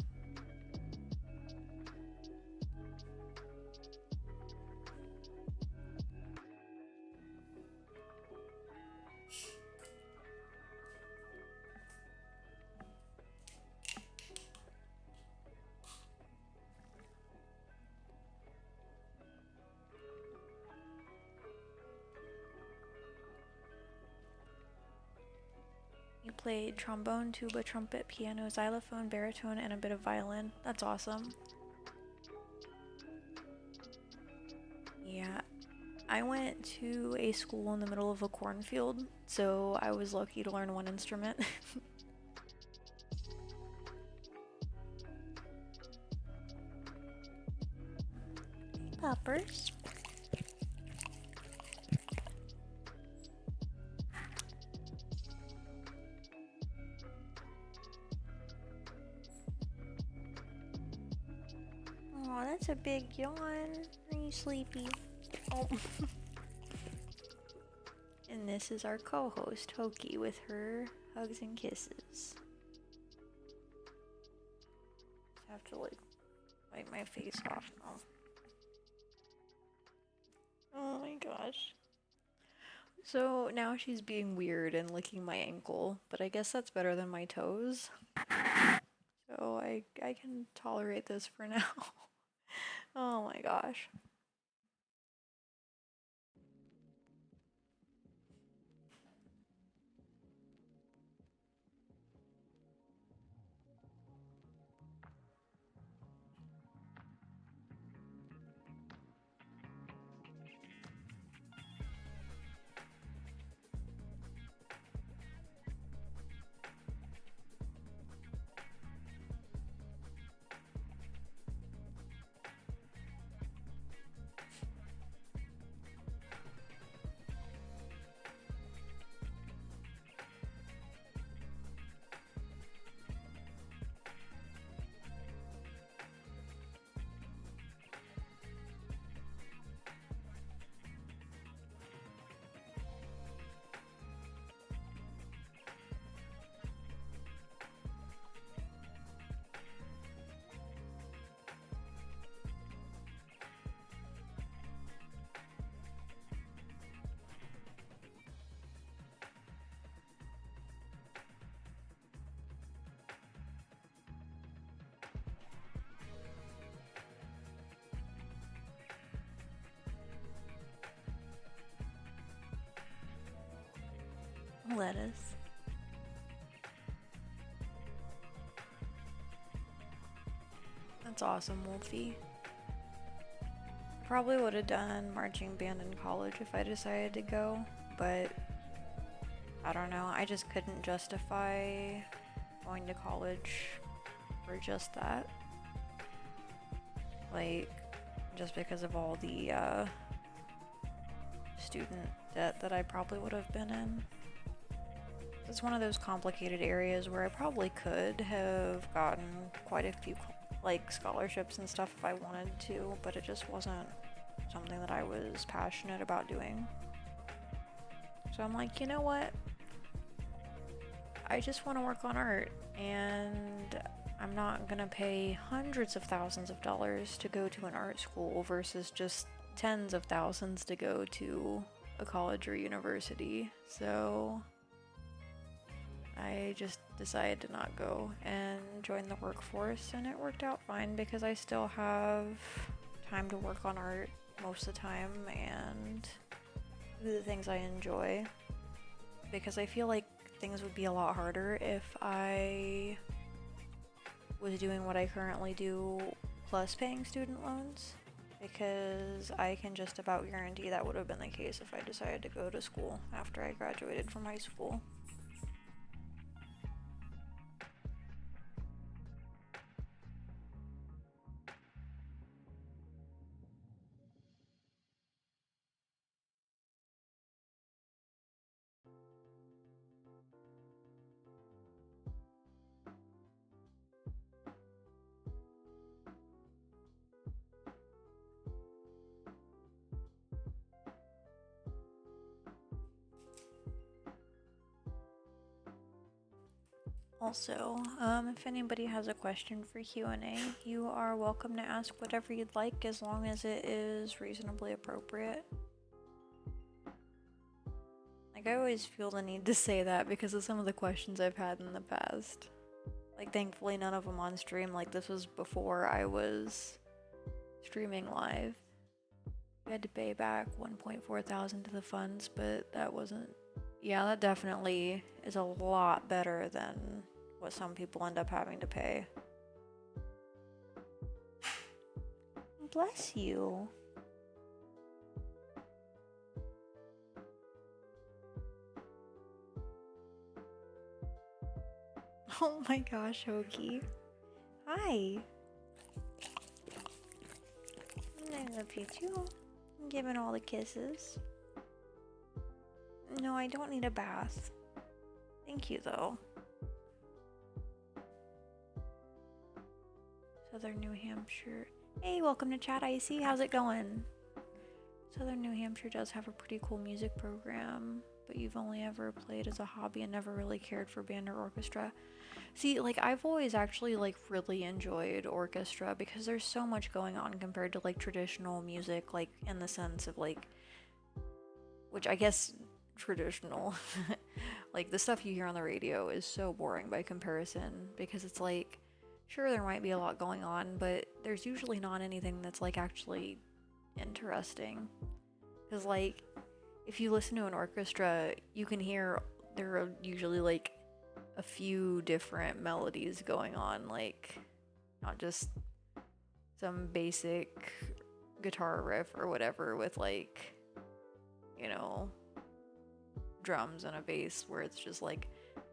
You played trombone, tuba, trumpet, piano, xylophone, baritone, and a bit of violin. That's awesome. Yeah, I went to a school in the middle of a cornfield, so I was lucky to learn one instrument. Poppers. Oh, that's a big yawn. Are you sleepy? Oh. And this is our co-host, Hoki, with her hugs and kisses. Just have to like wipe my face off now. Oh my gosh. So now she's being weird and licking my ankle, but I guess that's better than my toes. So I can tolerate this for now. Oh my gosh. Lettuce. That's awesome, Wolfie. Probably would have done marching band in college if I decided to go, but I don't know. I just couldn't justify going to college for just that. Like, just because of all the student debt that I probably would have been in. It's one of those complicated areas where I probably could have gotten quite a few like scholarships and stuff if I wanted to, but it just wasn't something that I was passionate about doing. So I'm like, you know what? I just want to work on art, and I'm not gonna pay hundreds of thousands of dollars to go to an art school versus just tens of thousands to go to a college or university. So I just decided to not go and join the workforce, and it worked out fine because I still have time to work on art most of the time and do the things I enjoy, because I feel like things would be a lot harder if I was doing what I currently do plus paying student loans, because I can just about guarantee that would have been the case if I decided to go to school after I graduated from high school. Also, if anybody has a question for Q&A, you are welcome to ask whatever you'd like as long as it is reasonably appropriate. Like, I always feel the need to say that because of some of the questions I've had in the past. Like, thankfully none of them on stream. Like, this was before I was streaming live. We had to pay back 1.4 thousand to the funds, but that wasn't... Yeah, that definitely is a lot better than what some people end up having to pay. Bless you. Oh my gosh, Hoki. Hi. I love you too. I'm giving all the kisses. No, I don't need a bath. Thank you, though. Southern New Hampshire. Hey, welcome to Chat Icy. How's it going? Southern New Hampshire does have a pretty cool music program, but you've only ever played as a hobby and never really cared for band or orchestra. See, like, I've always actually, like, really enjoyed orchestra because there's so much going on compared to, like, traditional music, like, in the sense of, like, which I guess traditional, like, the stuff you hear on the radio is so boring by comparison because it's like, sure, there might be a lot going on, but there's usually not anything that's, like, actually interesting. Because, like, if you listen to an orchestra, you can hear there are usually, like, a few different melodies going on, like, not just some basic guitar riff or whatever with, like, you know, drums and a bass where it's just, like,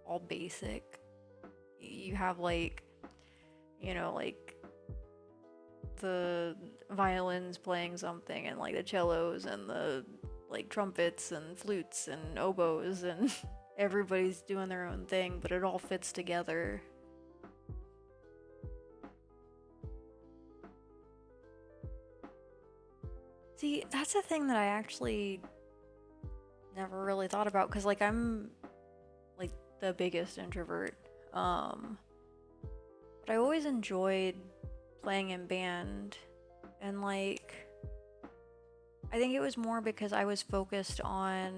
all basic. You have, like, you know, like, the violins playing something and, like, the cellos and the, like, trumpets and flutes and oboes and everybody's doing their own thing, but it all fits together. See, that's a thing that I actually never really thought about because, like, I'm, like, the biggest introvert. But I always enjoyed playing in band, and, like, I think it was more because I was focused on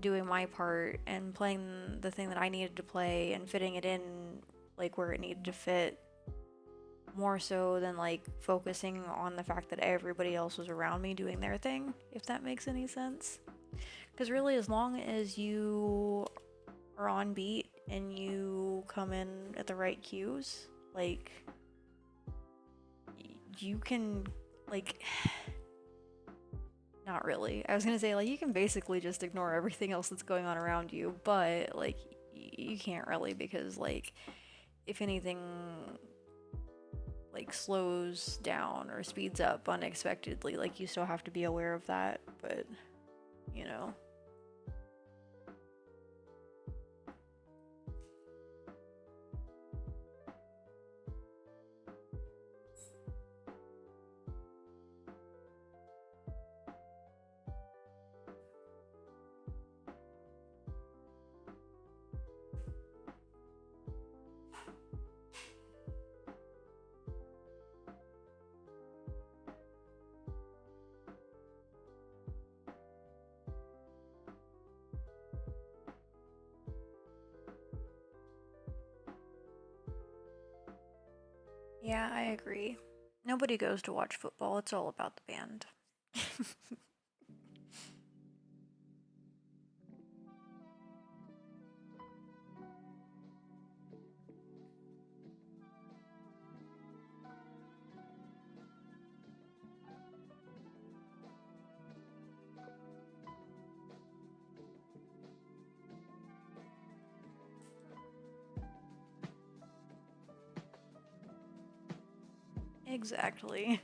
doing my part and playing the thing that I needed to play and fitting it in, like, where it needed to fit, more so than, like, focusing on the fact that everybody else was around me doing their thing, if that makes any sense. Because really, as long as you are on beat and you come in at the right cues, like, you can, like, not really. I was gonna say, like, you can basically just ignore everything else that's going on around you, but, like, you can't really because, like, if anything, like, slows down or speeds up unexpectedly, like, you still have to be aware of that, but, you know. Yeah, I agree. Nobody goes to watch football, it's all about the band. Exactly.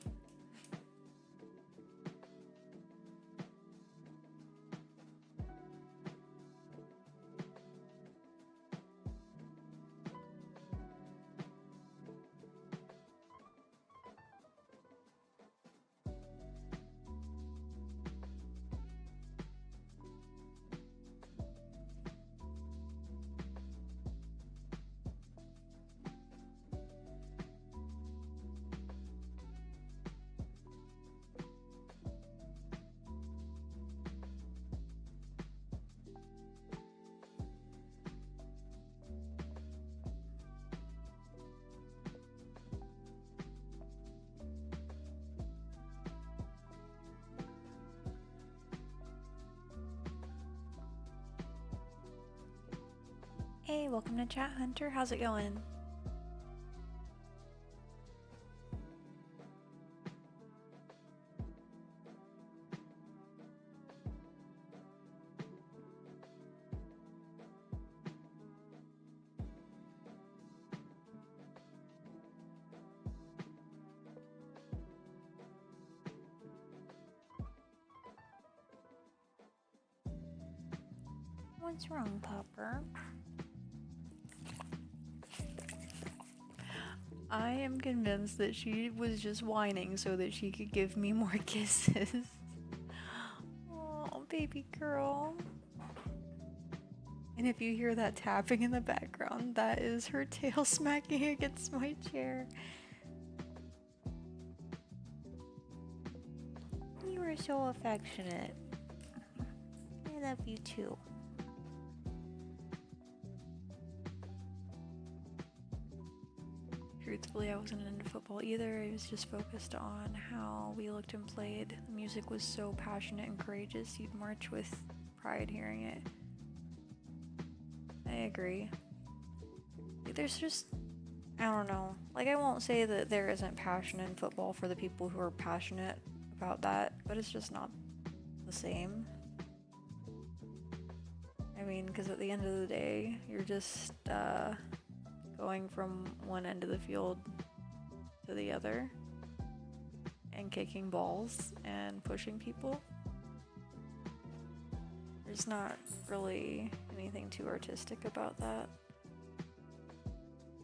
Hey, welcome to Chat Hunter. How's it going? What's wrong, Popper? I am convinced that she was just whining so that she could give me more kisses. Oh, baby girl. And if you hear that tapping in the background, that is her tail smacking against my chair. You are so affectionate. I love you too. Truthfully, I wasn't into football either. I was just focused on how we looked and played. The music was so passionate and courageous, you'd march with pride hearing it. I agree. There's just, I don't know. Like, I won't say that there isn't passion in football for the people who are passionate about that, but it's just not the same. I mean, because at the end of the day, you're just going from one end of the field to the other and kicking balls and pushing people. There's not really anything too artistic about that.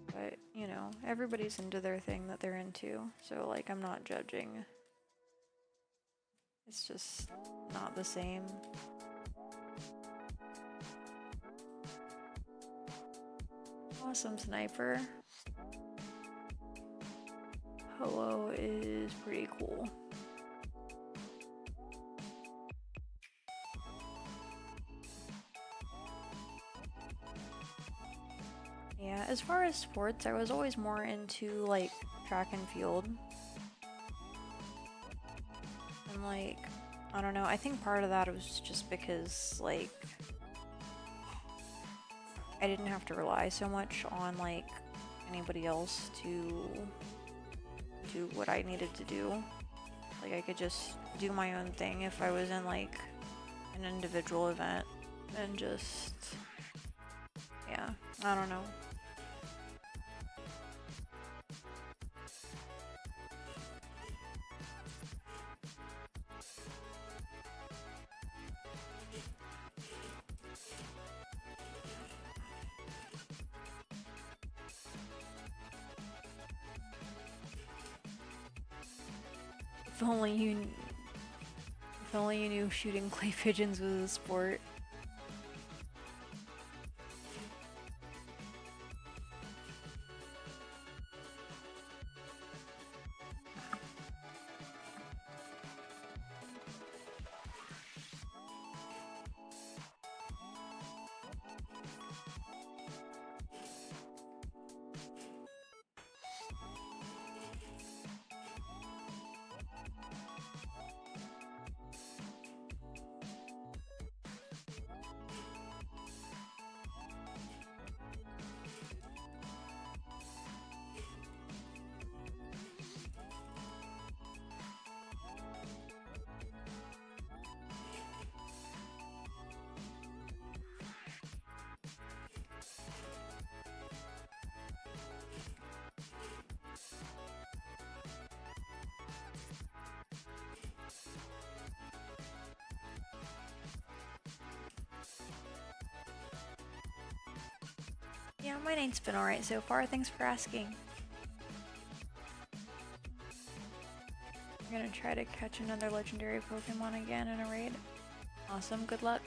But, you know, everybody's into their thing that they're into. So, like, I'm not judging. It's just not the same. Awesome, Sniper. Hello is pretty cool. Yeah, as far as sports, I was always more into, like, track and field. And, like, I don't know, I think part of that was just because, like, I didn't have to rely so much on, like, anybody else to do what I needed to do. Like, I could just do my own thing if I was in, like, an individual event and just, yeah, I don't know. If only you knew shooting clay pigeons was a sport. Yeah, my night's been alright so far, thanks for asking. I'm gonna try to catch another legendary Pokemon again in a raid. Awesome, good luck.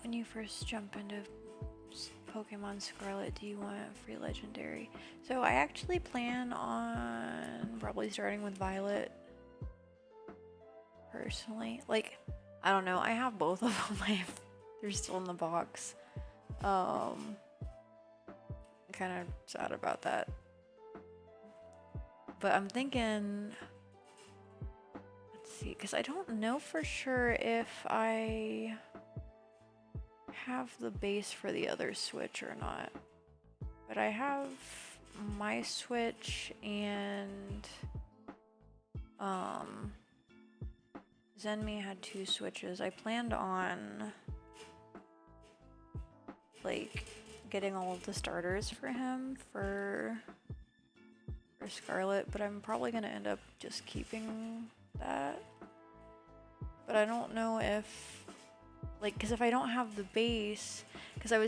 When you first jump into Pokemon Scarlet, do you want free legendary? So I actually plan on probably starting with Violet. Personally, like, I don't know. I have both of them. They're still in the box. I'm kind of sad about that. But I'm thinking, let's see, because I don't know for sure if I have the base for the other Switch or not. But I have my Switch and Zenmi had 2 Switches. I planned on like getting all of the starters for him for Scarlet, but I'm probably gonna end up just keeping that. But I don't know if, like, because if I don't have the base, because I'll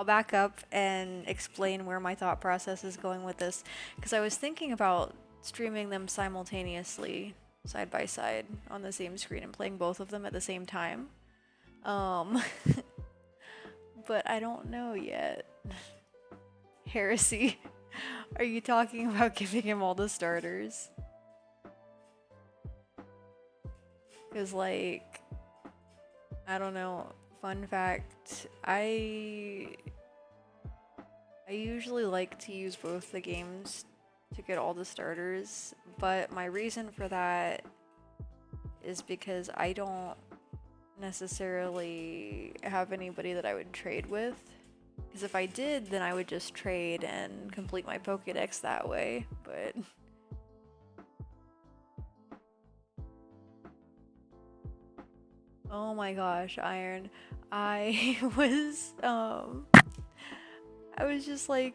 back up and explain where my thought process is going with this, because I was thinking about streaming them simultaneously, side by side, on the same screen and playing both of them at the same time. But I don't know yet. Heresy. Are you talking about giving him all the starters? Because, like, I don't know. Fun fact, I usually like to use both the games to get all the starters, but my reason for that is because I don't necessarily have anybody that I would trade with. Because if I did, then I would just trade and complete my Pokédex that way, but... Oh my gosh, Iron. I was just like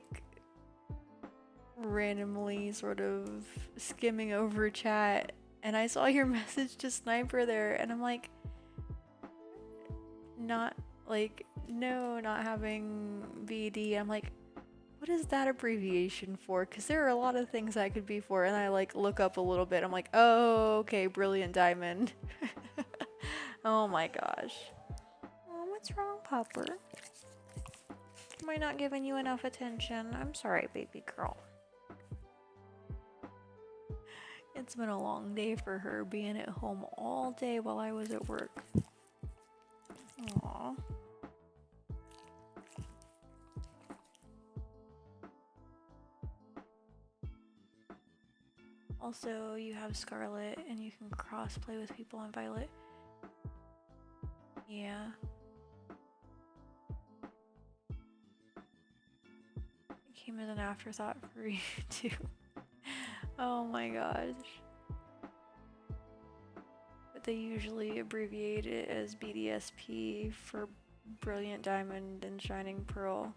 randomly sort of skimming over chat and I saw your message to Sniper there and I'm like, not having BD. I'm like, what is that abbreviation for? Because there are a lot of things I could be for, and I like look up a little bit. I'm like, oh, okay, Brilliant Diamond. Oh my gosh. Oh, what's wrong, Popper? Am I not giving you enough attention? I'm sorry, baby girl. It's been a long day for her, being at home all day while I was at work. Aww. Also, you have Scarlet, and you can cross-play with people on Violet. Yeah. It came as an afterthought for you, too. Oh my gosh. But they usually abbreviate it as BDSP for Brilliant Diamond and Shining Pearl.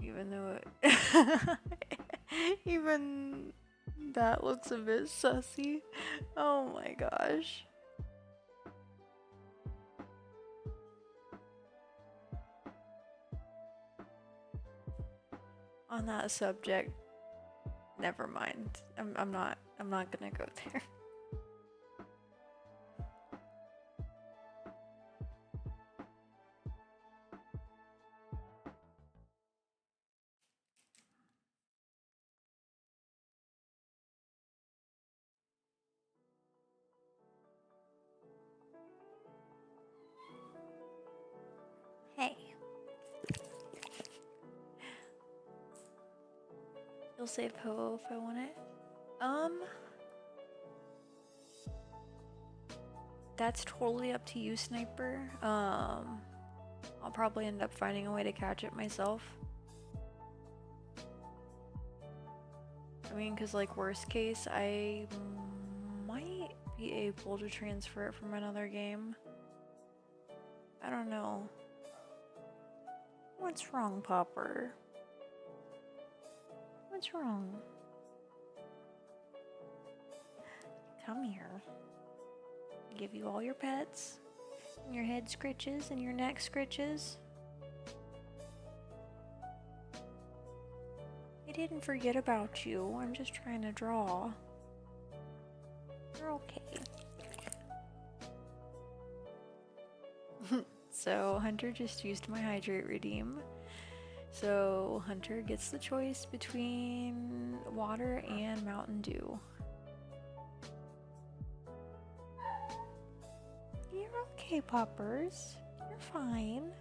Even though it even that looks a bit sussy. Oh my gosh. On that subject, never mind. I'm not gonna go there. Hey. You'll save Ho if I want it. That's totally up to you, Sniper. I'll probably end up finding a way to catch it myself. I mean, cause like worst case, I might be able to transfer it from another game. I don't know. What's wrong, Popper? What's wrong? Come here. Give you all your pets, and your head scritches, and your neck scritches. I didn't forget about you. I'm just trying to draw. You're okay. So Hunter just used my hydrate redeem. So Hunter gets the choice between water and Mountain Dew. You're okay, Poppers. You're fine.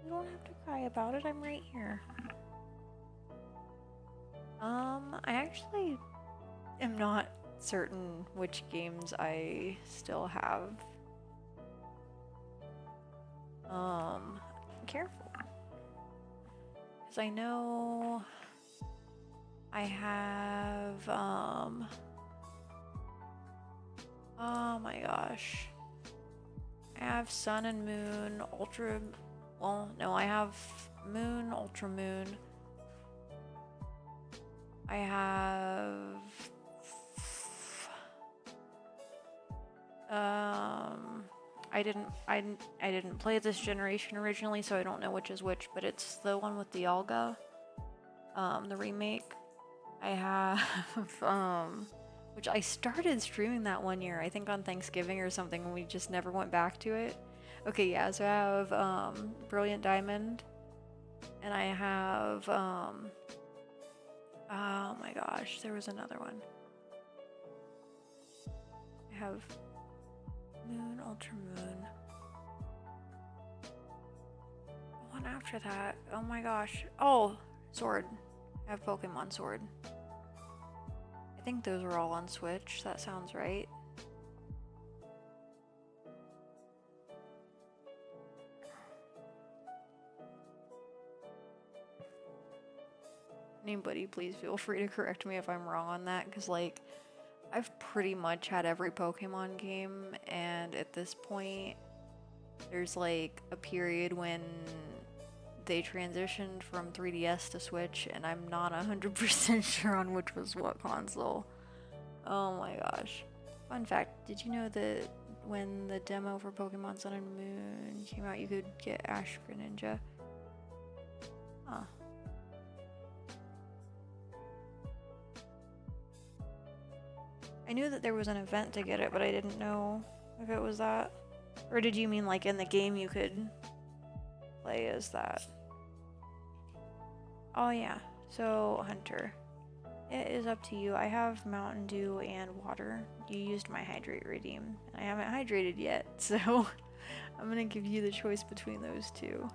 You don't have to cry about it. I'm right here. I actually am not certain which games I still have. Careful. Because I know I have, oh my gosh. I have Sun and Moon, Ultra, well, no, I have Moon, Ultra Moon. I have, I didn't play this generation originally, so I don't know which is which, but it's the one with the Olga, the remake. I have, which I started streaming that one year, I think on Thanksgiving or something, and we just never went back to it. Okay, yeah, so I have, Brilliant Diamond, and I have, oh my gosh, there was another one. I have Moon, Ultra Moon. The one after that, oh my gosh. Oh, Sword. I have Pokemon Sword. I think those were all on Switch, that sounds right. Anybody, please feel free to correct me if I'm wrong on that, because, like, I've pretty much had every Pokemon game, and at this point, there's, like, a period when they transitioned from 3DS to Switch, and I'm not 100% sure on which was what console. Oh my gosh. Fun fact, did you know that when the demo for Pokemon Sun and Moon came out, you could get Ash Greninja? Huh. I knew that there was an event to get it, but I didn't know if it was that. Or did you mean like in the game you could play as that? Oh yeah, so Hunter, it is up to you. I have Mountain Dew and water. You used my hydrate redeem, and I haven't hydrated yet, so I'm gonna give you the choice between those two.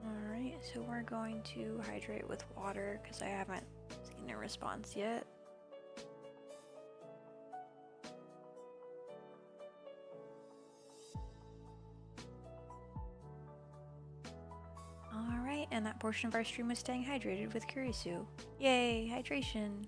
Alright, so we're going to hydrate with water because I haven't seen a response yet. Alright, and that portion of our stream was staying hydrated with Kurisu. Yay, hydration!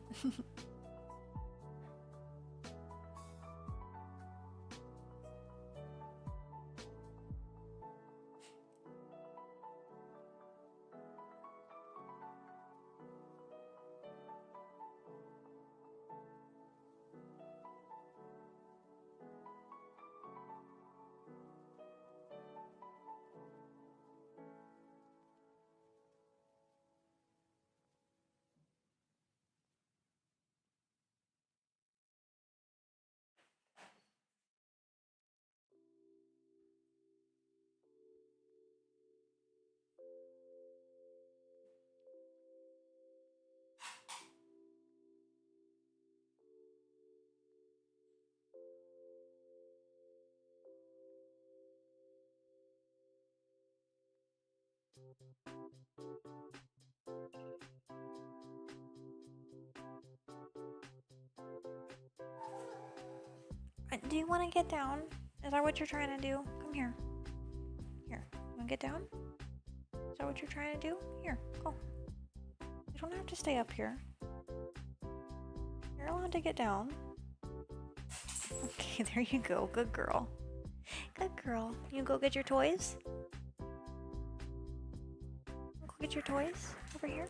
Do you want to get down? Is that what you're trying to do? Come here. Here. You wanna get down? Is that what you're trying to do? Here, go. You don't have to stay up here. You're allowed to get down. Okay, there you go. Good girl. Good girl. You go get your toys? Go get your toys over here.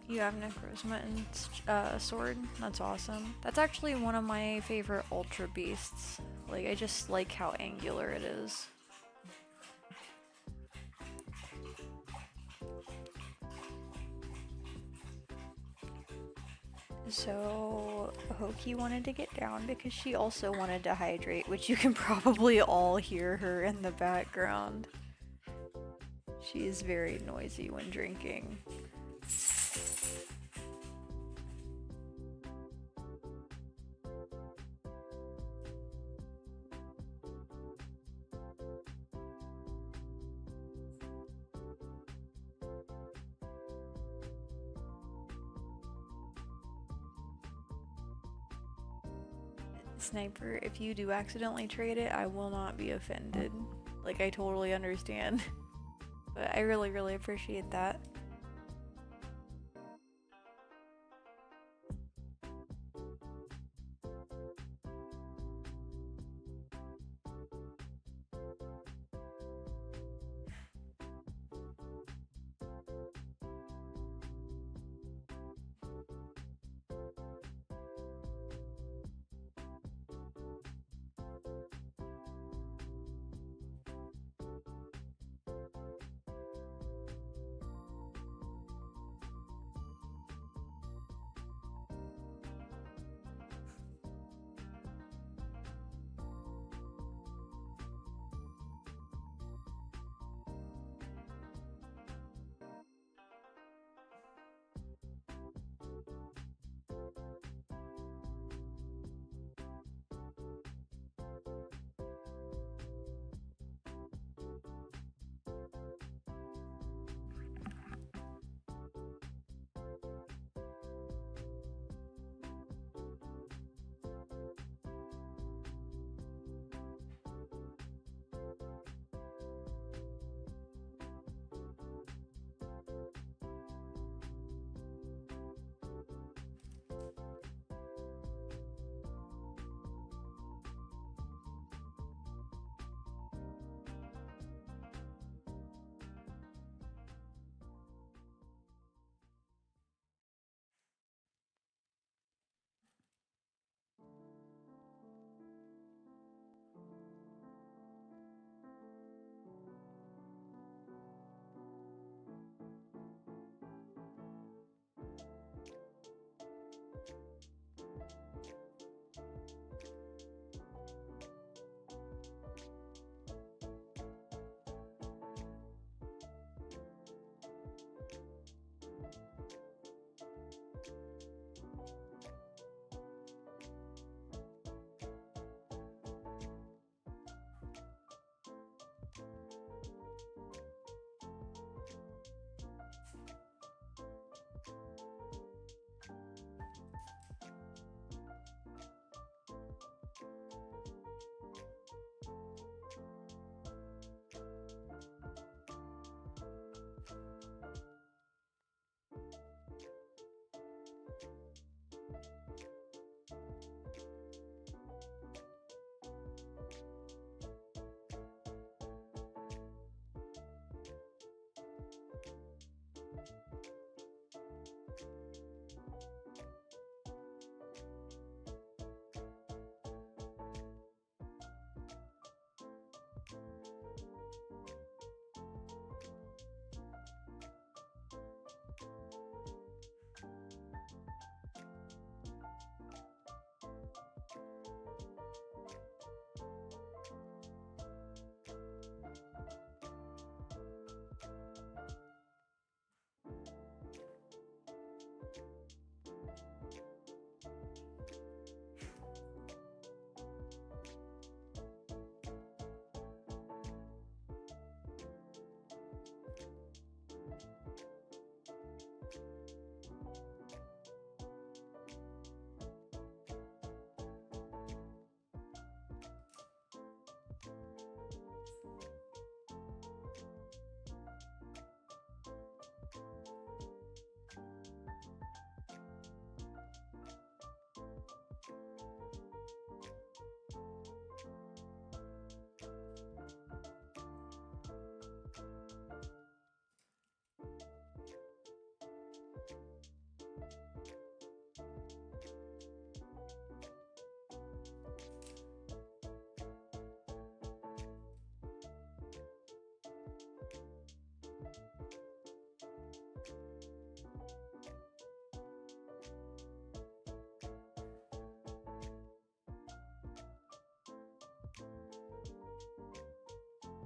You have Necrozma sword? That's awesome. That's actually one of my favorite Ultra Beasts. Like, I just like how angular it is. So, Hoki wanted to get down because she also wanted to hydrate, which you can probably all hear her in the background. She is very noisy when drinking. Sniper, if you do accidentally trade it, I will not be offended. Like, I totally understand. But I really, really appreciate that.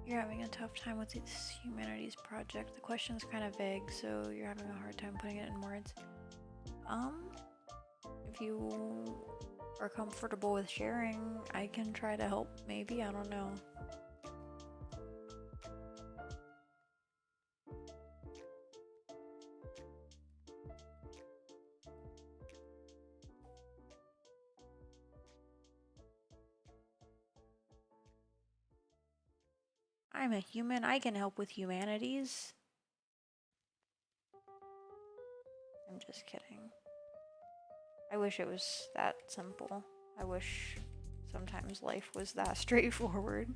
You're having a tough time with this humanities project. The question's kind of vague, so you're having a hard time putting it in words. If you are comfortable with sharing, I can try to help, maybe, I don't know. I'm a human, I can help with humanities. I'm just kidding. I wish it was that simple. I wish sometimes life was that straightforward.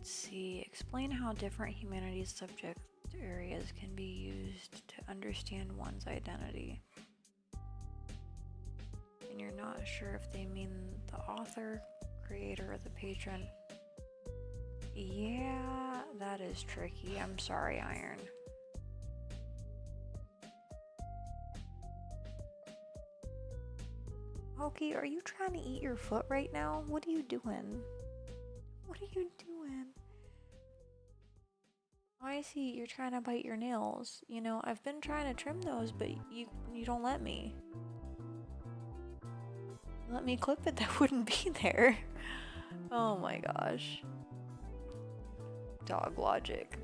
Let's see, explain how different humanities subject areas can be used to understand one's identity. And you're not sure if they mean the author, creator, or the patron. Yeah, that is tricky. I'm sorry, Iron. Oki, are you trying to eat your foot right now? What are you doing? What are you doing? I see you're trying to bite your nails. You know, I've been trying to trim those, but you don't let me. Let me clip it, that wouldn't be there. Oh my gosh. Dog logic.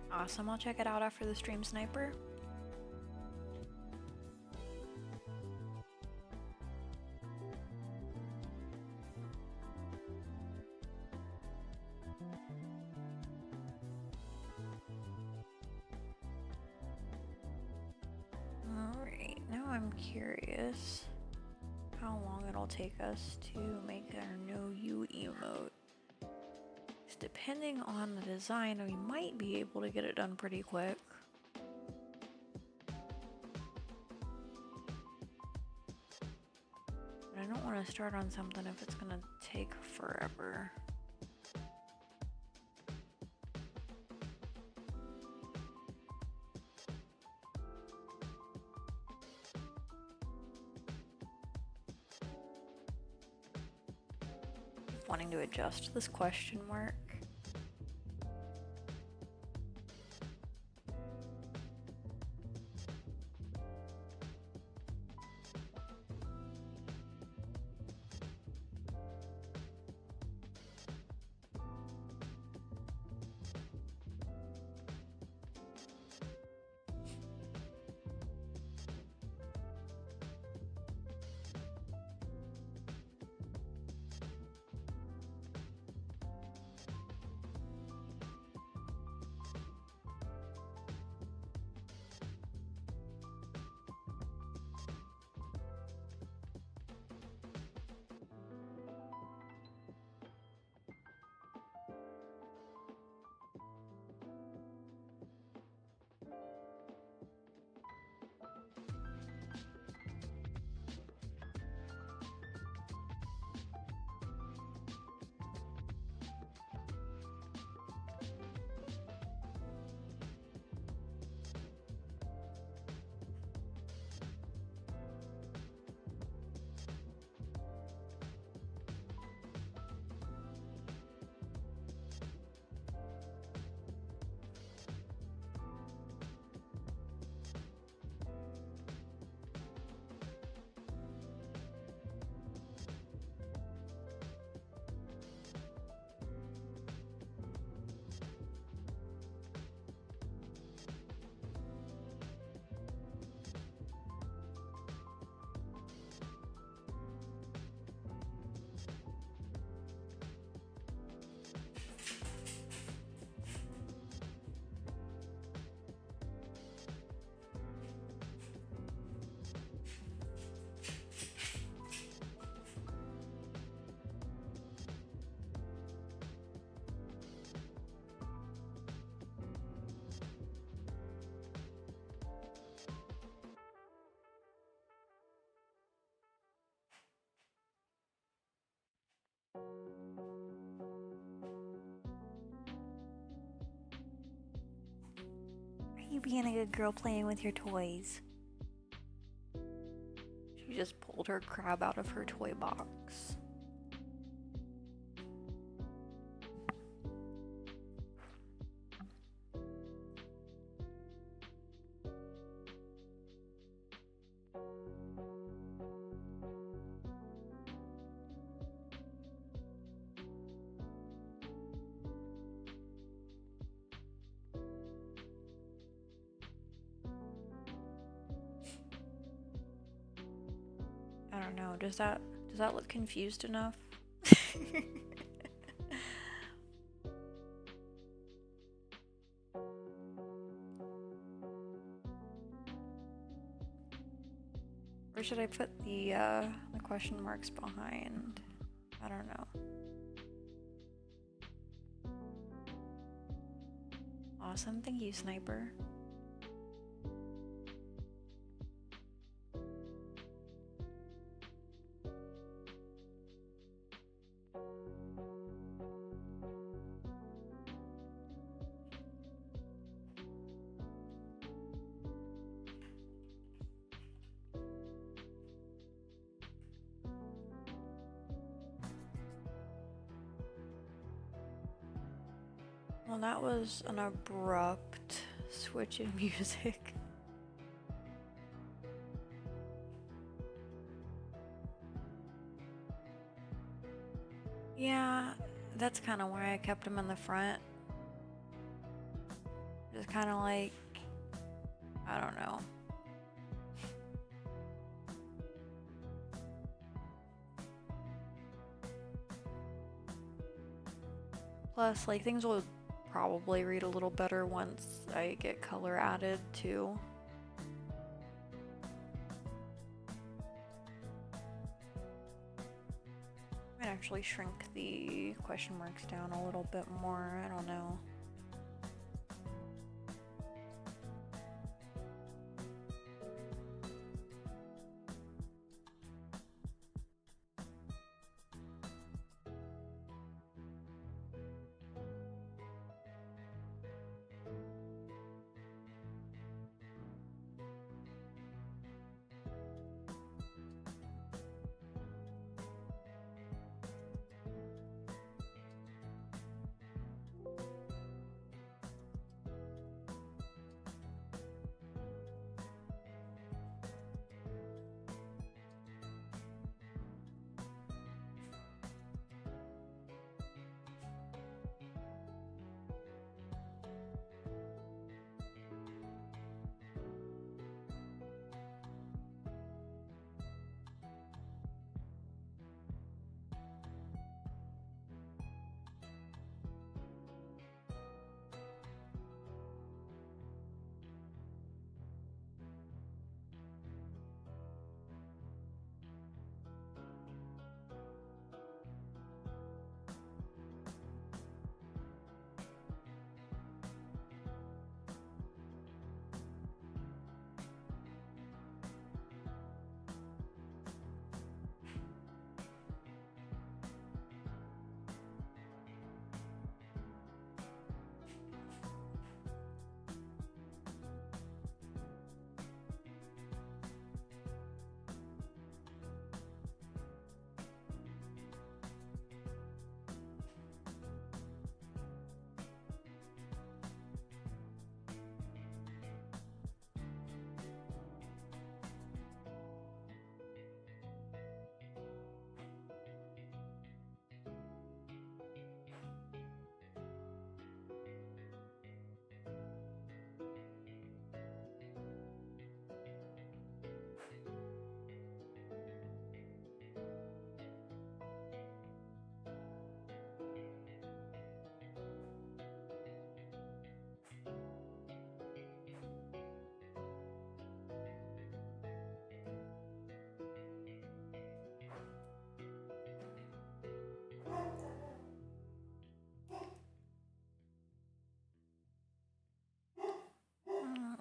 Awesome, I'll check it out after the stream, Sniper. Alright, now I'm curious how long it'll take us to make our Know You emote. Depending on the design, we might be able to get it done pretty quick. But I don't want to start on something if it's gonna take forever. Wanting to adjust this question mark. You being a good girl playing with your toys. She just pulled her crab out of her toy box. I don't know, does that look confused enough? Or should I put the question marks behind? I don't know. Awesome, thank you, Sniper. Well, that was an abrupt switch in music. Yeah, that's kind of why I kept him in the front. Just kind of like, I don't know. Plus, like, things will probably read a little better once I get color added too. Might actually shrink the question marks down a little bit more, I don't know.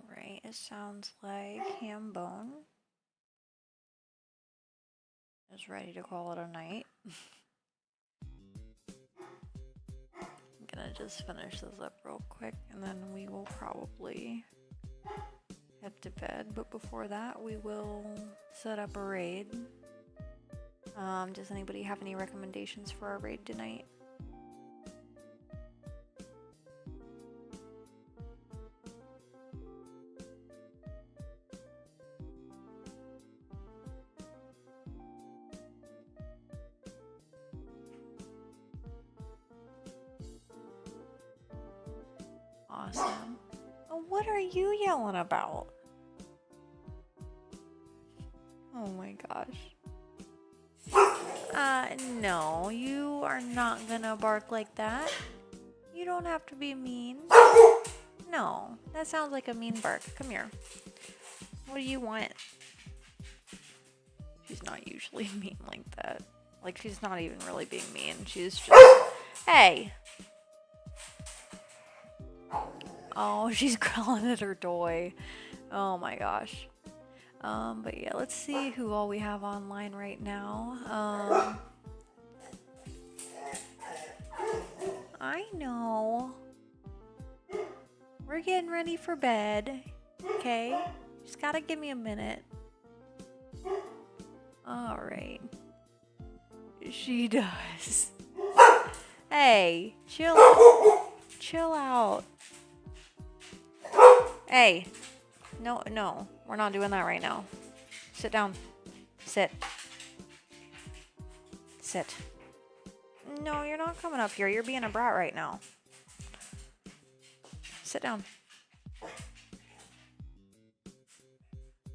Alright, it sounds like Hambone is ready to call it a night. I'm gonna just finish this up real quick and then we will probably head to bed. But before that, we will set up a raid. Does anybody have any recommendations for our raid tonight? Awesome. Oh, what are you yelling about? Oh my gosh. No, you are not gonna bark like that. You don't have to be mean. No, that sounds like a mean bark. Come here. What do you want? She's not usually mean like that. Like, she's not even really being mean. She's just... Hey! Oh, she's growling at her toy. Oh my gosh. But yeah, let's see who all we have online right now. I know. We're getting ready for bed. Okay? Just gotta give me a minute. Alright. She does. Hey, chill out. Hey. No, we're not doing that right now. Sit down. Sit. No, you're not coming up here. You're being a brat right now. Sit down.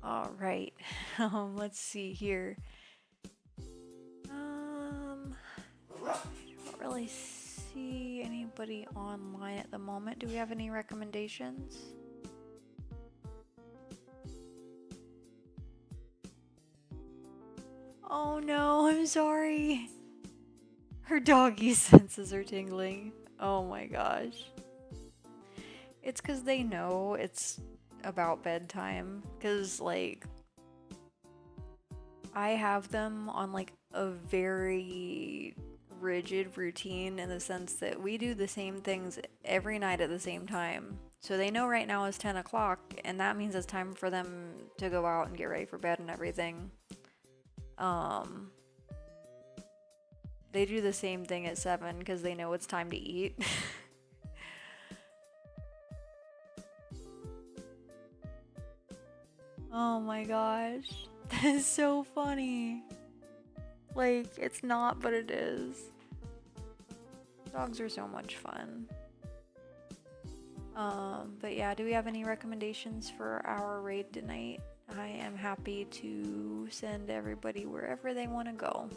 All right. Let's see here. I don't really see anybody online at the moment. Do we have any recommendations? Oh no, I'm sorry. Her doggy senses are tingling. Oh my gosh. It's because they know it's about bedtime. Because, like, I have them on, like, a very rigid routine in the sense that we do the same things every night at the same time. So they know right now is 10 o'clock, and that means it's time for them to go out and get ready for bed and everything. They do the same thing at 7 because they know it's time to eat. Oh my gosh. That is so funny. Like, it's not, but it is. Dogs are so much fun. But yeah, do we have any recommendations for our raid tonight? I am happy to send everybody wherever they want to go.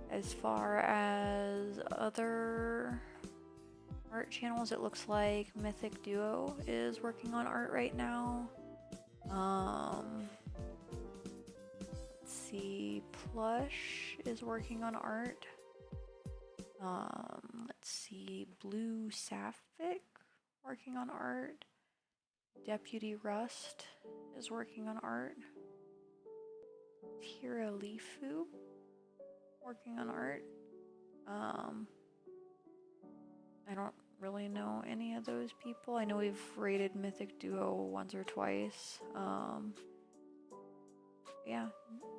As far as other art channels, it looks like Mythic Duo is working on art right now. Let's see, Plush is working on art. Let's see, Blue Sapphic working on art. Deputy Rust is working on art. Tiralifu working on art. I don't really know any of those people. I know we've rated Mythic Duo once or twice. Yeah.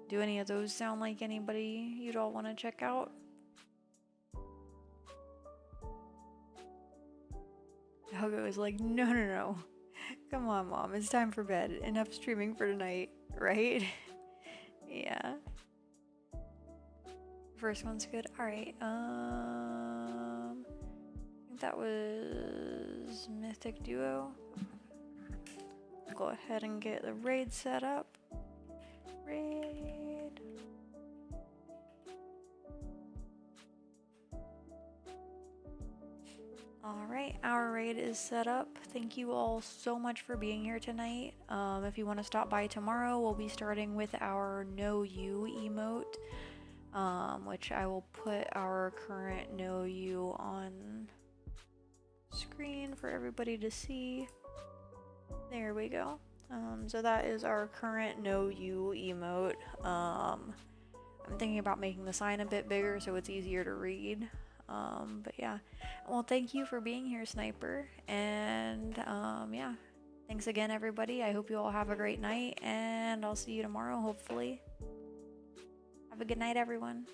Do any of those sound like anybody you'd all want to check out? Hugo was like, no. Come on, Mom. It's time for bed. Enough streaming for tonight, right? Yeah. First one's good. Alright, I think that was Mythic Duo. Go ahead and get the raid set up. Raid. Alright, our raid is set up. Thank you all so much for being here tonight. If you want to stop by tomorrow, we'll be starting with our Know You emote. Which I will put our current Know You on screen for everybody to see. There we go. So that is our current Know You emote. I'm thinking about making the sign a bit bigger so it's easier to read. But yeah, well, thank you for being here, Sniper. And yeah, thanks again, everybody. I hope you all have a great night, and I'll see you tomorrow, hopefully. Have a good night, everyone.